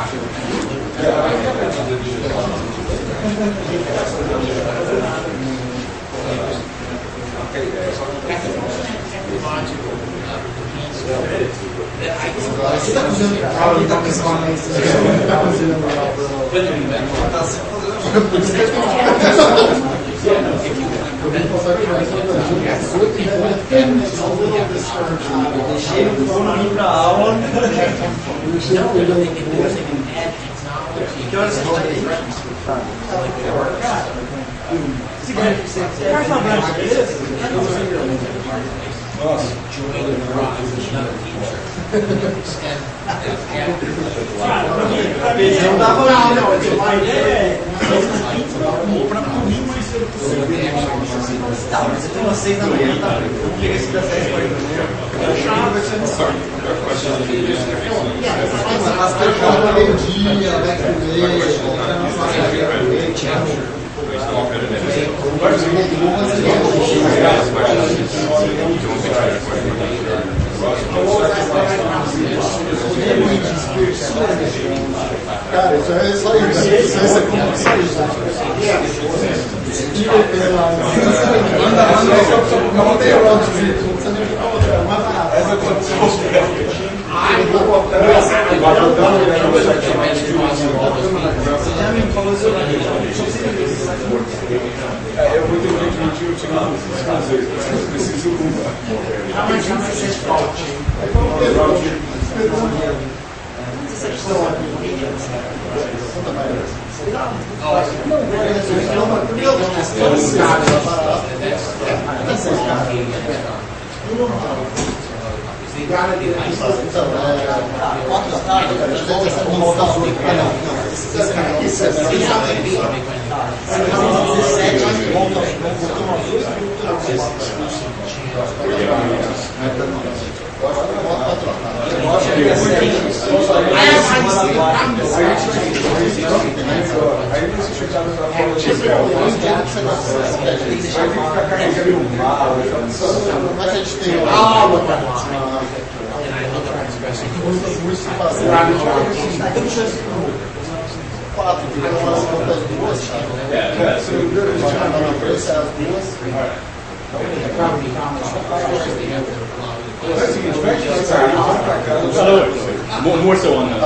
More so on the.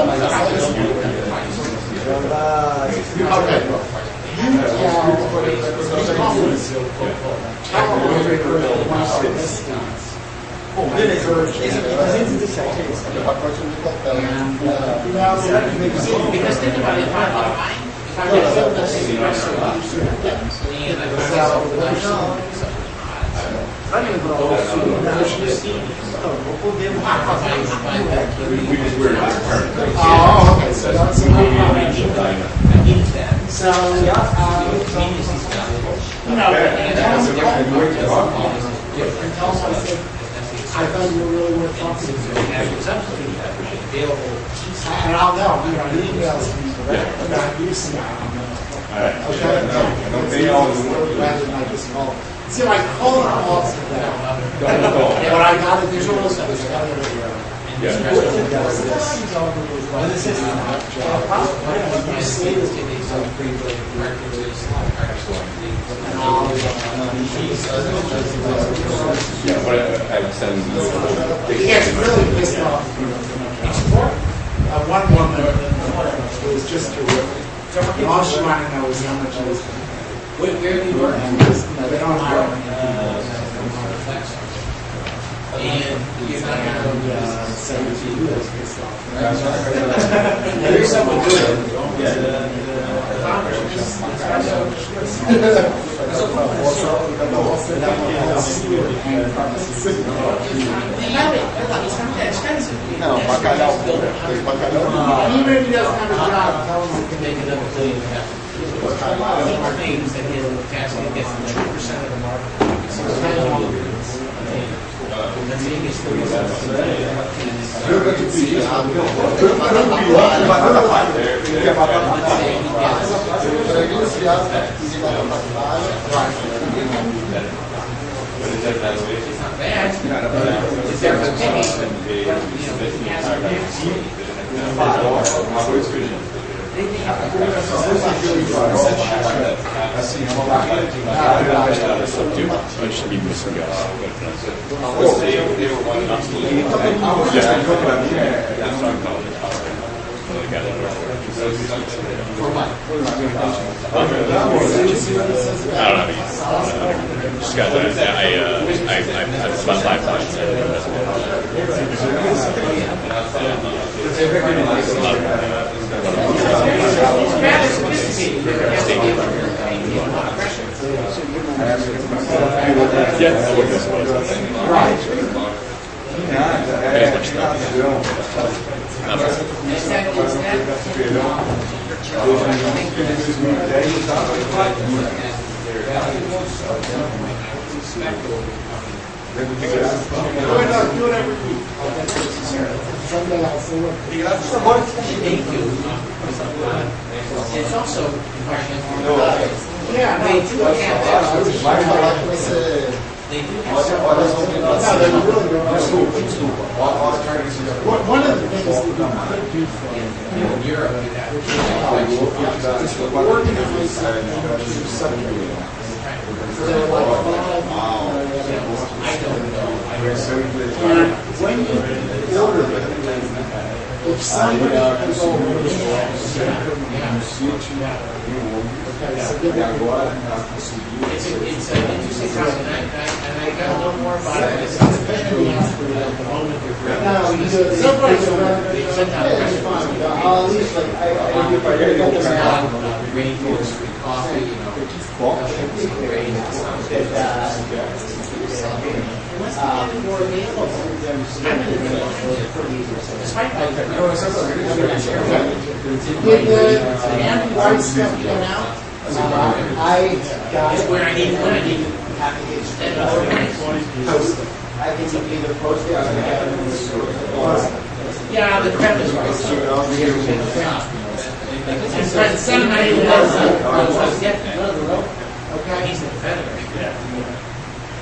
Because think about it, if I get filled this in the rest of okay, so that's I thought you were really worth talking to. And I'll know, you know, the emails about you, so rather than I just call. See, I call it off to them. What I got to do is I got to Yes, really pissed off. One woman was just terrific. And all she wanted to know was how much I was. Where do you work? They don't hire me. And you're not going to say what you do is pissed off. There's someone good. Even if he doesn't have a job, tell him he can make another thing happen. Things that he gets 2% of the market. It's not bad. then, if there's a picking, he has to Just got I about 5 times. It's also yeah, they do have that. They do have One of the things that we could do for in Europe, is organize subcommittees. There are like 5 I don't know. and when you order them, if somebody can go over the okay, so give it It's an interesting topic, and I got a little more about it. It's especially after the moment of somebody's they sent out a fine. I'll at least like I rainforest free coffee, you know, rain, it sounds good. More available. Despite my When the anti-white stuff came out, I got it. when I need to I think it'd be the post it. yeah, the prep is right. And some money was okay. He's the Confederate.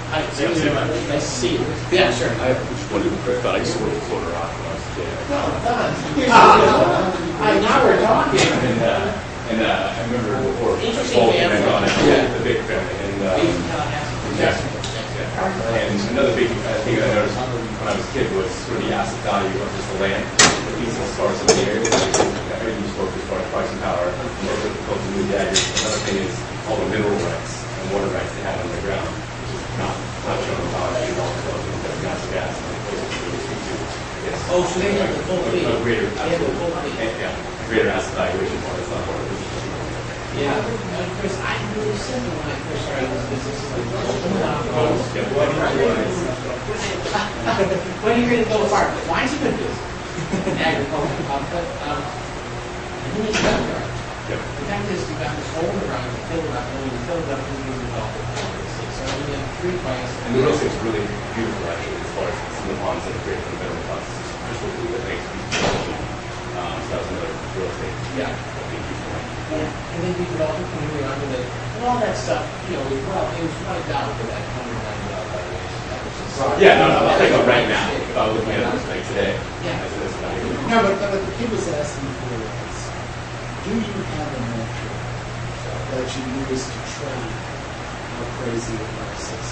Hi, nice to see you. Yeah, sure. I thought I used to work at Florida Rock when I was a kid. Now we're talking. And I remember before Interesting Paul family. had gone out, the big family, and and another big thing that I noticed when I was a kid was sort of the asset value of just the land, the pieces as far as in the area. Everything you spoke as far as pricing power, more difficult to move the aggregate. Another thing is all the mineral rights and water rights they have underground, which is not shown in power sheet all the natural gas and the places we speak to. Yes. Oh, so they have the full fee. A greater, They have the full fee. yeah, greater asset valuation for it's not part of this. Yeah, Chris, I really simple when I first started this business. When are you going to go far? Why is it good business? Agriculture, and then it's better. The fact is, you've got this hole around, you fill it up, and when you fill it up, you can develop it. So you have 3 plants. And the real estate's really beautiful, actually, as far as some of the ponds that are created from the mineral process. Especially with the execution. So that was another real estate. Yeah. And then you develop it, continuing on with it, and all that stuff, you know, well, it was wiped out for that $190 valuation. That was just Yeah, no, I'll take it right now. If I was looking at it like today. Yeah. No, but the kid was asking for is, do you have a metric that you use to track how crazy the price is?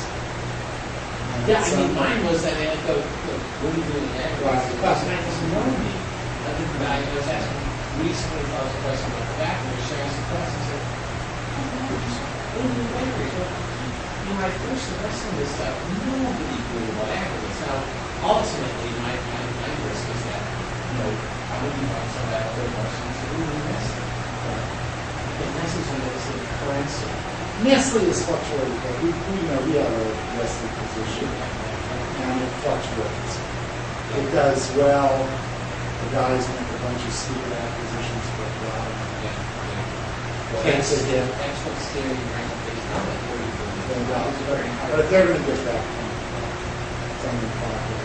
Yeah, I mean, mine was that anecdote, what are you doing in agriculture? Because I just know me. I think the value, I was asking recently if I was a question about the back, and they're sharing some questions. I said, what do you do bakery? When I first invested in this stuff, nobody knew about agriculture. Now, ultimately, my risk is that, you know, I would be on some of that other questions, so who would invest in? But Nestle's when they say currency. Nestle is fluctuating, but we know we have a Nestle position, and it fluctuates. It does well. The guys make a bunch of stupid acquisitions for a while. Excellent steering, right? But they're going to get back from the pocket.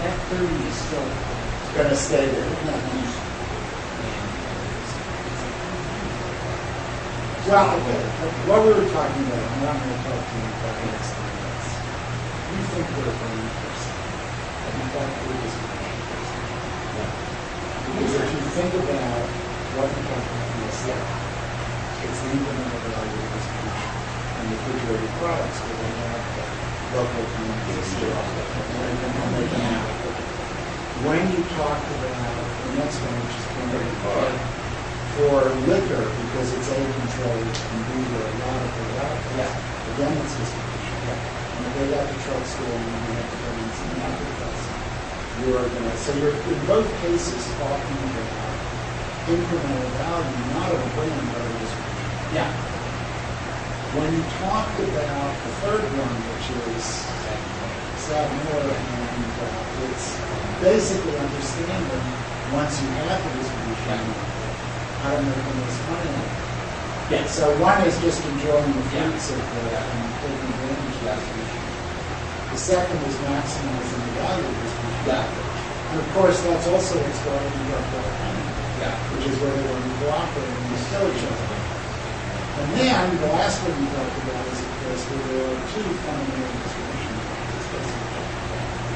That 30 is still Going to stay there. Well, what we were talking about, and I'm going to talk to you about next time, is you think we're a brain person. And in fact, we're just a brain person. Because if you think about what the company is like, it's the incremental value of distribution and refrigerated products where they have local communities here. And they can have it. When you talk about the next one, which is very hard, for liquor, because it's A, controlled, and B, there are a lot of it out. Again, it's distribution. And if they got the truck store and you have to go in some advertising, you're going to, so you're in both cases talking about incremental value, not of a brand, but of a distribution. Yeah. When you talked about the third one, which is Savmore, and it's basically understanding once you have the distribution, how to make the most money out of it. Yeah. So one is just enjoying the fruits of the and taking advantage of distribution. The second is maximizing the value of distribution. Yeah. And of course, that's also what's going on in York, Yeah. which is where they want to cooperate and you kill each other. And then the last one we talked about is, of course, where there are two fundamental distribution models.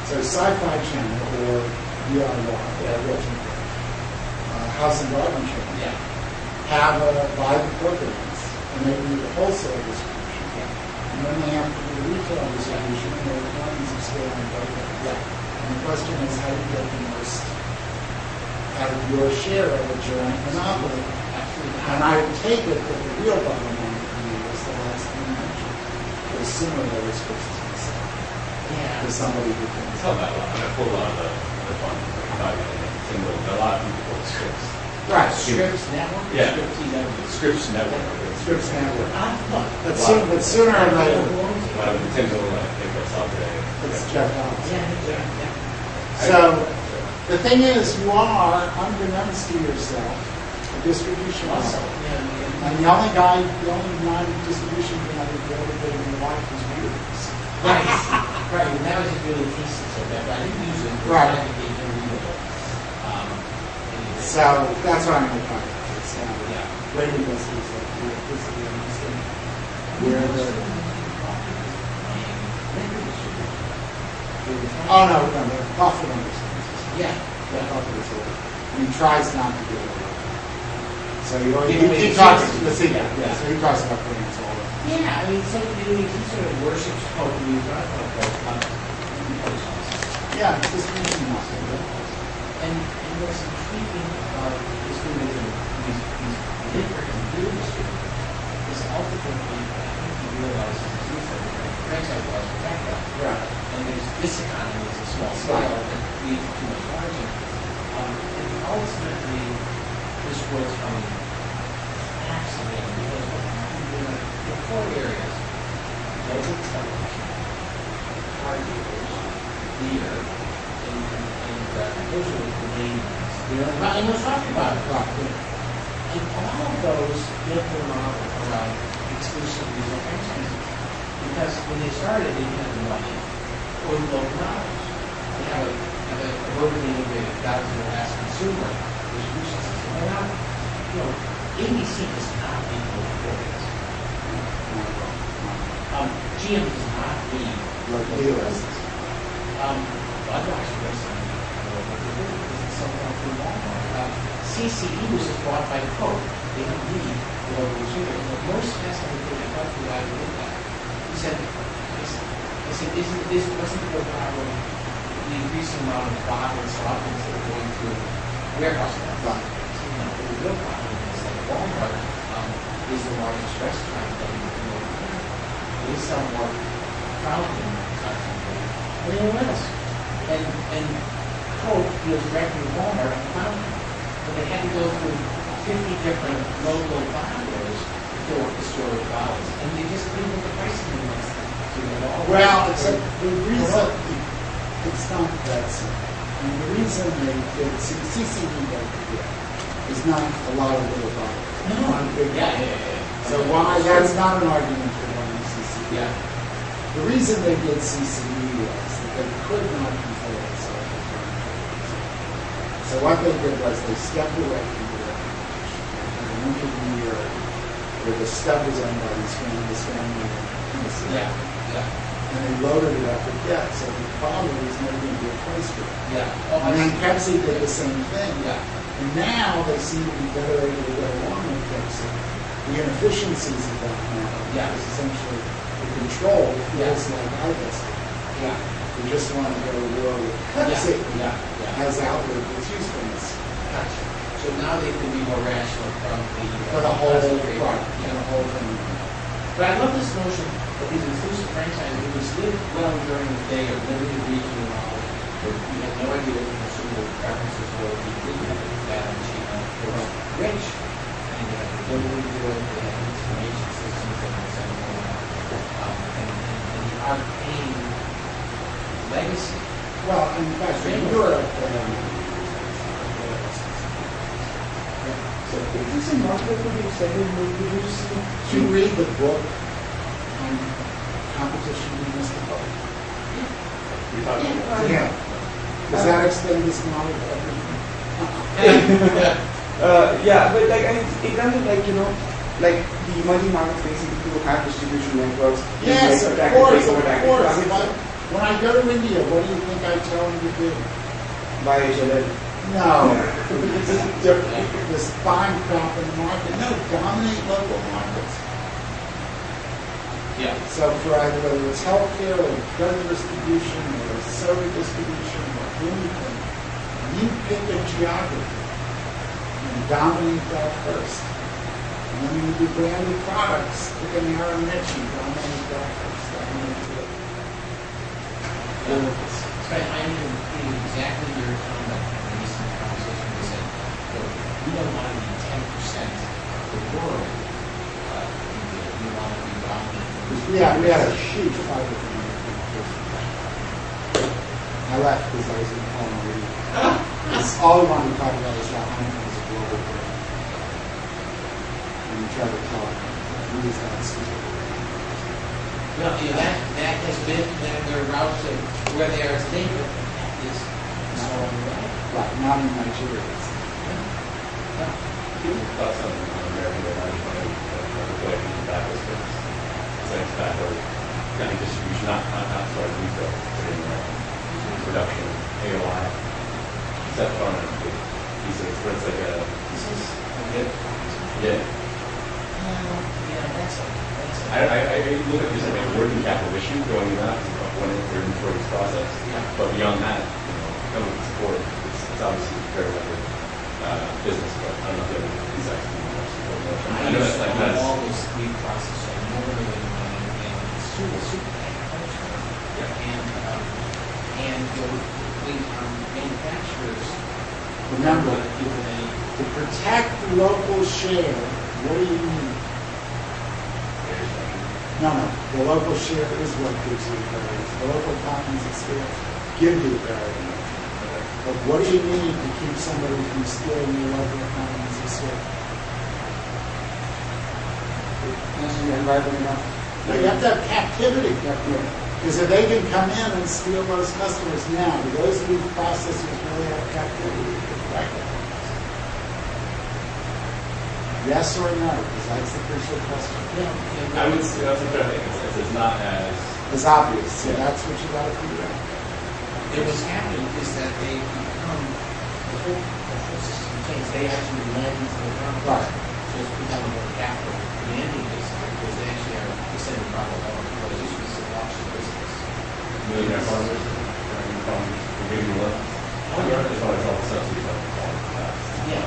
So Sci-Fi Channel or DIY, House and Garden Channel, have a buy the programs, and they do the wholesale distribution. And then they have to do the retail distribution, and there are economies of scale and budget. And the question is, how do you get the most out of your share of a giant monopoly? And I would take it that the real bottom line for you is the last thing you mentioned. There's similar restrictions to myself. To somebody who can It's not that lot. I pulled a lot of the fun. Single. A lot of people call it Scripps. Right. Scripps Network? Yeah. Scripps Network. Scripps Network. Scripps Network. Look. But sooner or later, Tim's the one I think that's out there. it's Jeff Ellis. Yeah. So the thing is, you are, unbeknownst to yourself, a distribution Also, model. And the only non-distribution guy who ever did in your life was Reuters. Right, and that was a really thesis of that, but I didn't use it. Right. I think it's readable. Anyway. So that's what I'm going to talk about. It's rating listeners like you, this is the understanding. Where the the Buffett understands. Yeah. The Buffett is over. And he tries not to give it away. So he talks. So he talks about brands all over. Yeah, I mean, he sort of worships Pope and he's not going to go. Yeah, it's distribution muscle. And what's intriguing about this thing is these liquor and beer distributors is ultimately, I think he realizes it's useful for franchise laws to back up. Right. And there's this economy is a small scale that leads to too much margin. And ultimately, this was fascinating because what happened in the four areas, local television, car dealers, beer, and those are the main ones. And we're talking about it. And all of those built their model around exclusive regional franchises. Because when they started, they didn't have the money or the local knowledge. They have a vertically integrated, down to the last consumer distribution system. And now, ABC does not need local areas. GM does not need local areas. Budweiser doesn't need local areas. It's something else from Walmart. CCE was just bought by Coke. They don't need local distributors. The most fascinating thing I thought the guy did that. He said, wasn't the problem the increasing amount of bottles and soft drinks that are going through warehouse network? The real problem is that Walmart is the largest restaurant in North America. They sell more fountain concentrate than anyone else. And Coke deals directly with Walmart on the fountain. But they had to go through 50 different local bottlers to fill up the store with bottles. And they just couldn't get the pricing they wanted to at all. Well, the reason it's not that simple. I mean, the reason they did CCE is not a lot of little bottles. No. One big Yeah. So why that's not an argument for running CCE. Yeah. The reason they did CCE was that they could not control the sales. So what they did was they stepped away from the competition. And they entered the year where the stuff was owned by this family in Tennessee. Yeah, yeah, And they loaded it up with debt, so the problem was never going to be replaced with it. yeah. Oh, And then I see. Pepsi did the same thing. Yeah, And now they seem to be better able to get along with Pepsi. The inefficiencies of that now Yeah. is essentially the control feels like I guess. yeah, We just want to go to war with yeah, Pepsi yeah, yeah. as outlived its usefulness. Gotcha. So now they can be more rational from the. For the whole trade. product, Yeah. the whole thing. But I love this notion of these exclusive franchises, which lived well during the day of limited regional knowledge, where you had no idea what the consumer preferences were, you didn't have that on cheap, they were rich, and you had the ability to do it, they had information systems that were sending them out, and the arcane legacy. Well, in fact, in Europe, So is this a market for the second movie? if you read the book on competition in Mr. Book, We talked about that. yeah. Does that extend this model to everything? Yeah, but like in terms of like like the emerging markets basically who have distribution networks. Yes, of like, course, take over of that course. market. When I go to India, what do you think I tell them to do? Buy each other. No. This buying crap in the market. No, dominate local markets. Yeah. So for either whether it's healthcare or drug distribution or soda distribution or anything, you pick a geography and dominate that first. And then when you do branded products, pick a narrow niche and dominate that first. Dominate it. So I'm repeating exactly your comment in a recent conversation. We said, we don't want to be 10% of the world. We want to be dominant. Yeah, we had a huge fight with them. I left because I was in Palm Reed. All we wanted to talk about is how Hong Kong is a global brand. And we tried to talk. We just got stupid. No, that has been their route to where they are today, but that is not all the way. Right, not in Nigeria. Thoughts on American management of the way tobacco space? It's like tobacco, kind of distribution, not sort of retail, but in production, AOI. Is that fun? Piece of it's like a, This is a good concept. yeah. Yeah, that's I look at this as a working capital issue going on when we're in for this process. Yeah. But beyond that, government support, it's obviously very levered business, but I don't know if you have these actually more support. I know that's like, that's, always lead process are more than and super and the manufacturers Remember, given a to protect local share, what do you need? No, the local share is what gives you barriers. The local economies of scale give you barriers. But what do you need to keep somebody from stealing your local economies of scale? No, you have to have captivity. Because if they can come in and steal those customers now, do those new processors really have captivity? Right? Yes or no? Because that's the crucial question. I would say that's a fair thing. It's not as It's obvious. So that's what you got to figure out. And what's happening is that they become the whole system changes. They actually lend to the government. Right. So it's becoming more capital demanding basically because they actually are descending from the government. What it used to be some auction business. millionaire farmers, maybe less. It's always all subsidies on the Yeah,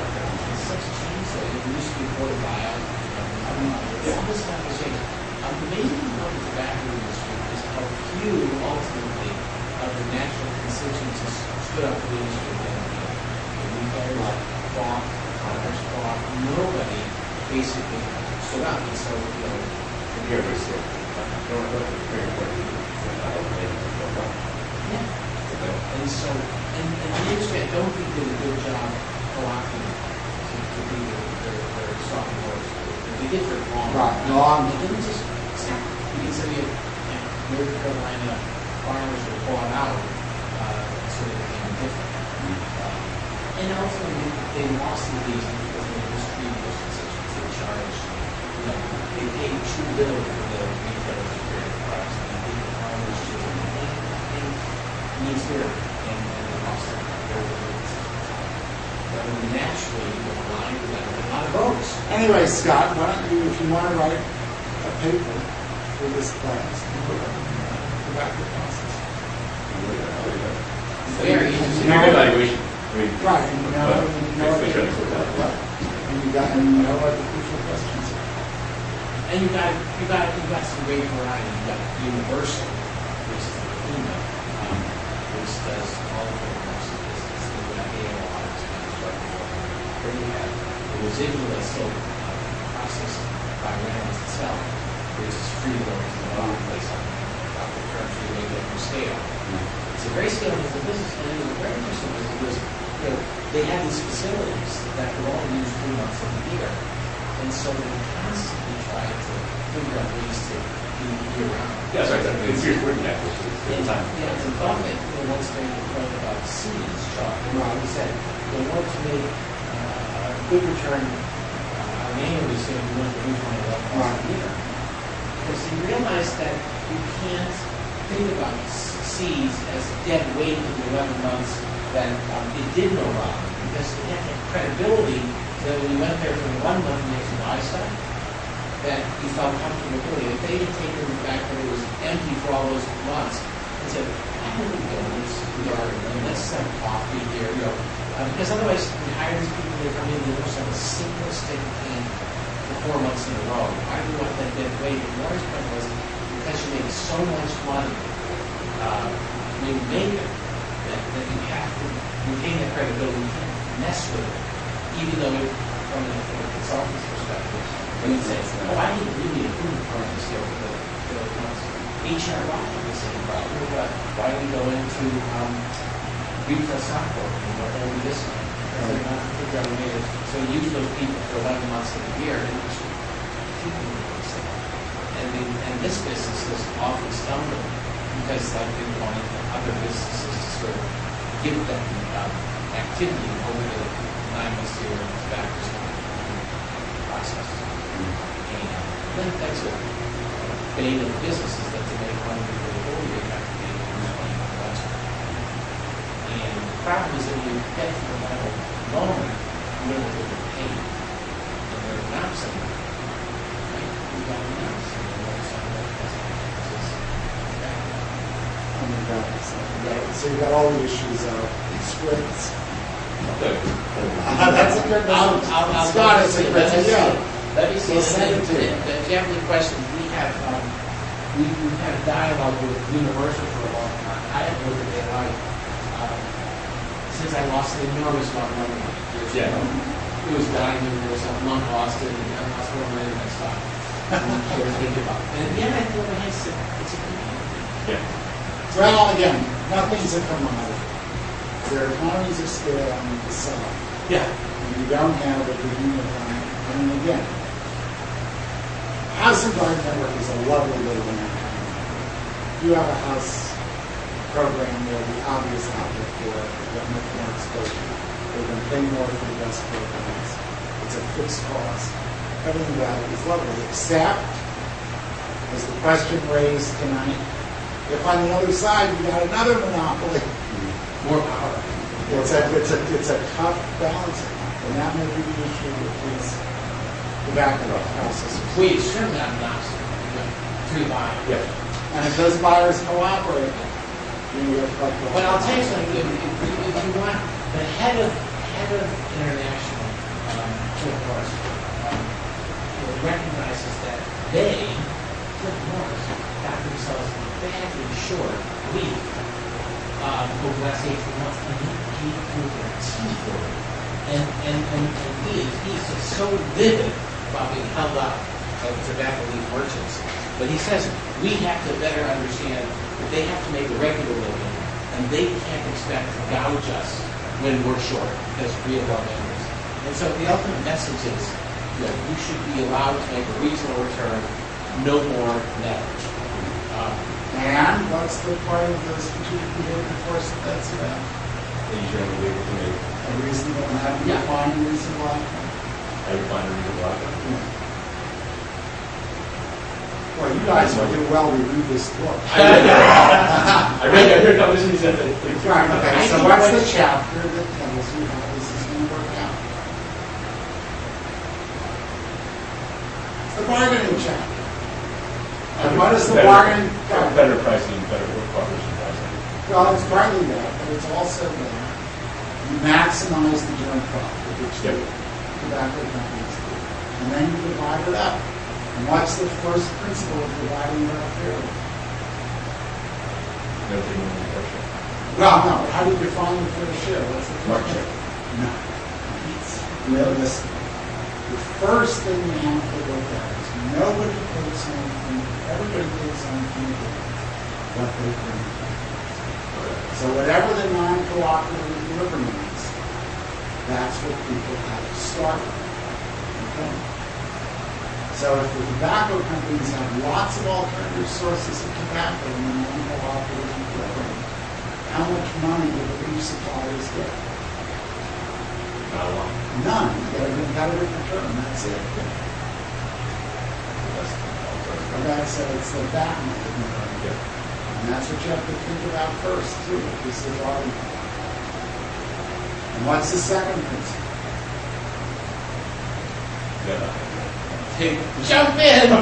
it's such a change. So it used to be reported by this conversation. Amazing about the tobacco industry is how few ultimately of the national constituencies stood up for the industry. The retailers fought, farmers fought. Nobody basically stood up. And so, Here we see. Very important. and so, and the industry, I don't think did a good job co-opting to be their soft voice. They did for long. Right, long. It didn't just stop. Because some of you, North Carolina farmers were bought out, so they became different. And ultimately, they lost the lead because the industry was such a charge, they paid too little for the retailers to create the products. And I think the farmers just means here and the offset their rates. But naturally, you're aligned with that, a lot of votes. Anyway, Scott, why don't you, if you want to write a paper for this class, about the process. Very It's interesting. a good evaluation. I mean, Right, and you know, but what make sure it's worked out. and you know what the crucial questions are. And you got some great variety. You got Universal, which is the keynote, which does all of the Universal business. You got AOR, which is right before. Then you have the residual that's still processed by Rams itself, which is free to go to the wrong place on the country, maybe at your scale. It's a very scale as a business, and it was very interesting because they had these facilities that were all used 3 months of the year. And so they constantly tried to figure out ways to do year round. Yeah, sorry, it's serious working at the time. Yeah, and Buffett, once made the point about seeds, Chuck, he said, in order to make a good return on annually, so you want to lose money a year. Because he realized that you can't think about seeds as dead weight in the 11 months that it did no wrong. Because it had that credibility that when you went there for 1 month and you had to buy stuff, that you felt comfortable doing. If they had taken the fact that it was empty for all those months and said, I don't really go to this garden, let's have coffee here, because otherwise we hire these people, they come in, they just have a single stick can for 4 months in a row. Why do you want that dead weight? And Laura's point was, because you make so much money when you make it, that you have to retain that credibility, you can't mess with it. Even though from a consultant's perspective, when you say, oh, I didn't really improve from this here for the months. HR Rock the same problem. Why do we go into retail software and we're only this one? Because they're not programmed. So you use those people for 11 months of the year and just keep them doing this stuff. And this business is often stumbling because I've been wanting other businesses to sort of give them activity over the 9 months to year factors process. And then that's a bane of businesses that to make money for the whole year, you have to pay money for investment. And the problem is that when you get to the level loan, you don't get paid. And they're announcing it. Right? You got to announce it. And then something like that's So you've got all the issues of splits. Okay. That's a good one. Scott, it's a good idea. Let me see. We'll send it to you. If you have any questions, we've had a dialogue with Universal for a long time. I haven't looked at their life since I lost an enormous amount of money years ago. It was dying, and there was a month lost it, and I lost more money than I stopped. So we're thinking about it. And again, I thought, it's a good idea. Yeah. Well, again, nothing's a commodity. There are economies of scale on the side. Yeah. And you don't have a good unit on it. I mean, again, House and Garden Network is a lovely little network. You have a house program where the obvious outlet for it, you have much more exposure. They're going to pay more for the best programs. It's a fixed cost. Everything about it is lovely, except, as the question raised tonight, if on the other side you got another monopoly, More power. it's a tough balancing act, and that may be the issue with these tobacco processes. We certainly not announcing to buy. Yeah. And if those buyers cooperate, you look like the But I'll tell you something, if you want, the head of international, of course, recognizes that they, Philip Morris, got themselves badly short week over the last 18 months, and he threw their teeth for it. And he's just so vivid about being held up of tobacco leaf merchants. But he says we have to better understand that they have to make a regular living, and they can't expect to gouge us when we're short because we have our members. And so the ultimate message is that you should be allowed to make a reasonable return, no more than that. And what's the part of the strategic behavior force that's about? And you should be able to make, A reasonable, and how do you Yeah. define a reasonable outcome? how you find a reasonable outcome. Well, you guys will do well to read this book. I read your conversations at the. Right, okay, so what's the chapter that tells you how this is going to work out? It's the bargaining chapter. And what is the bargaining? Better pricing, better corporation pricing. Well, it's partly that, but it's also that you maximize the joint profit, which the tobacco companies do. And then you divide it up. And what's the first principle of dividing it up fairly? No taking any pressure. Well, no, how do you define the fair share? What's the Market share. No. It's realistic. The first thing you have to look at is nobody takes home from it. Everybody takes home from it what they bring. So whatever the non-cooperative equilibrium is, that's what people have to start with. Okay? So if the tobacco companies have lots of alternative sources of tobacco in the non-cooperative equilibrium, how much money do the leaf suppliers get? Not a lot. None. You get a competitive return, that's it. Okay, so it's the back end. And that's what you have to think about first, too, if this is argument. And what's the second principle? Jump in!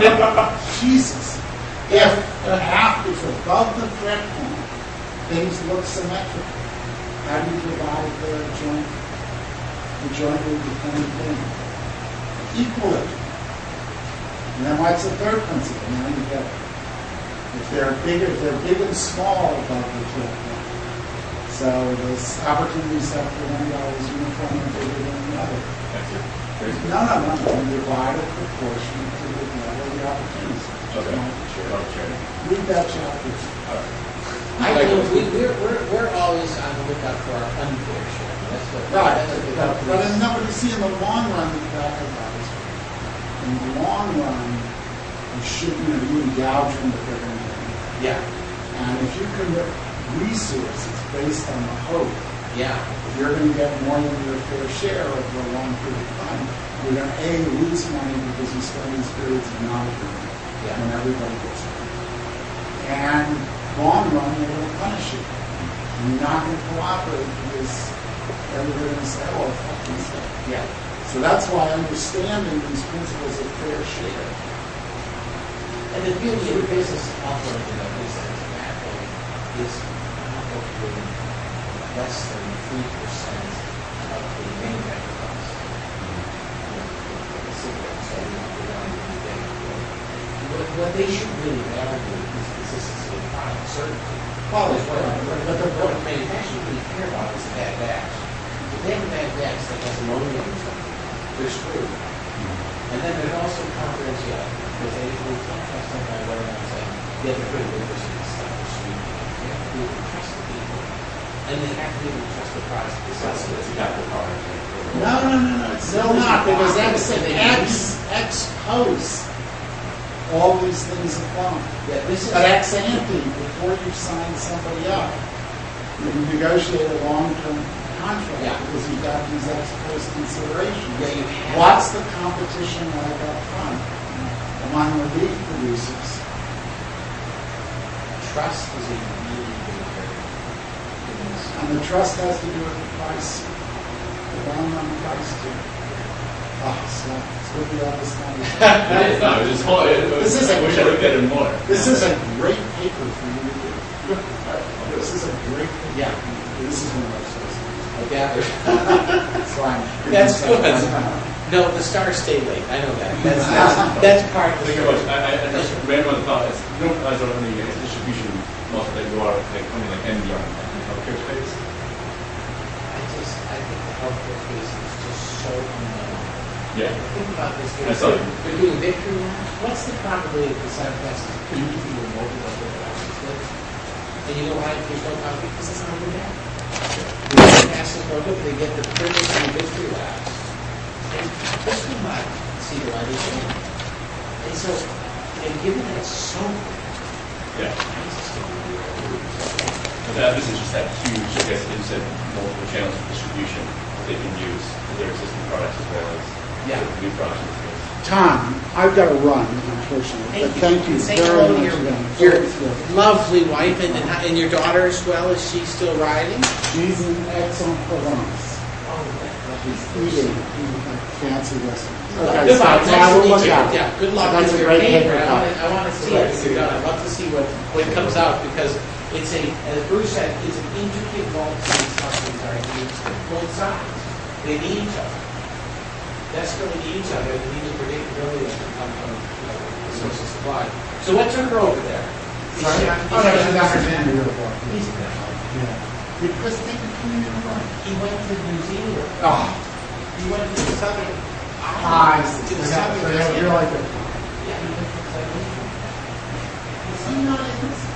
Jesus. If above the threat point, things look symmetrical, how do you divide the jointly dependent thing? Equally. And then what's the third principle? Now you get it. If they're big and small above the threat point. So those opportunities set for $1 uniformly bigger than the other. That's it. No. You divide it proportionally to the level of the opportunities. Okay. Sure. Read that chapter. I think we're always on the lookout for our unfair share. That's what. Right. That's what But in the long run, the tobacco guys, in the long run, you should, you engouge them with their own. Yeah. And if you can get resources based on the hope, Yeah. if you're going to get more than your fair share over a long period of time, you're going to lose money because you spend these periods of non-agreement when everybody gets it. And long run, they're going to punish you. And you're not going to cooperate because everybody's going to say, oh, fuck this guy. Yeah. So that's why understanding these principles of fair share. And the beauty of business also, is that tobacco is probably less than 3% of the manufacturing cost. Cigarettes are what they should really value is consistency of product, certainty. Quality. But what manufacturers really care about is the bad batch. If they have a bad batch that has ammonia or something, they're screwed. And then there's also confidentiality, because they can't have somebody running around saying, yeah, they're pretty good for some stuff, they're sweet. They have to be able to trust the people. And they have to be able to trust the products themselves. So it's not the product. No. It's still not, because that's ex post. All these things apply. Yeah, this is. But ex ante, before you sign somebody up, you can negotiate a long-term contract because you've got these ex post considerations. Yeah, you have. What's the competition like up front among the beef producers? Trust is a really big area. And the trust has to do with the price, the long-run price too. Oh, so it's good we have this conversation. No, it's just hard. I wish I looked at it more. This is a great paper for you to do. This is a great paper. Yeah. This is one of those sources. I gather. That's fine. That's good. No, the stars stay late. I know that. That's part of the Thank you very much. I just random thought. As on the distribution, most of them go out like coming like and beyond the healthcare space. I think the healthcare space is just so unknown. Yeah. Think about this. I saw it. They're doing victory laps. What's the probability that the side effects is easy or multiple victory? And you know why there's no probability? Because it's not good data. The passes no good. They get the privilege of the victory laps. And this will not see the light of day. And so, given that it's so good, Yeah. This is just that huge, I guess, you said multiple channels of distribution that they can use for their existing products as well as new products. Tom, I've got to run, unfortunately, but thank you Say very hello to much. your again. lovely wife, and your daughter as well. Is she still riding? She's in Aix-en-Provence. She's eating fancy restaurants. Okay, Goodbye. so Nice now to we'll meet look you. out. Yeah, good luck That's with a your great paper. paper. I want to see it when you're done. I'd love to see what comes out, because it's as Bruce said, it's an intricate vault these companies are used both sides. They need each other. Desperately need each other. They need the predictability that can come from the source of supply. So what took her over there? Sorry? Oh, no, she's not in New York. He's in there. Yeah. Because they can come in and run. He went to New Zealand. Oh. He went to the southern I islands. see. To the Yeah, southern so you're like a... Yeah, he went to the southern. Is he not in this?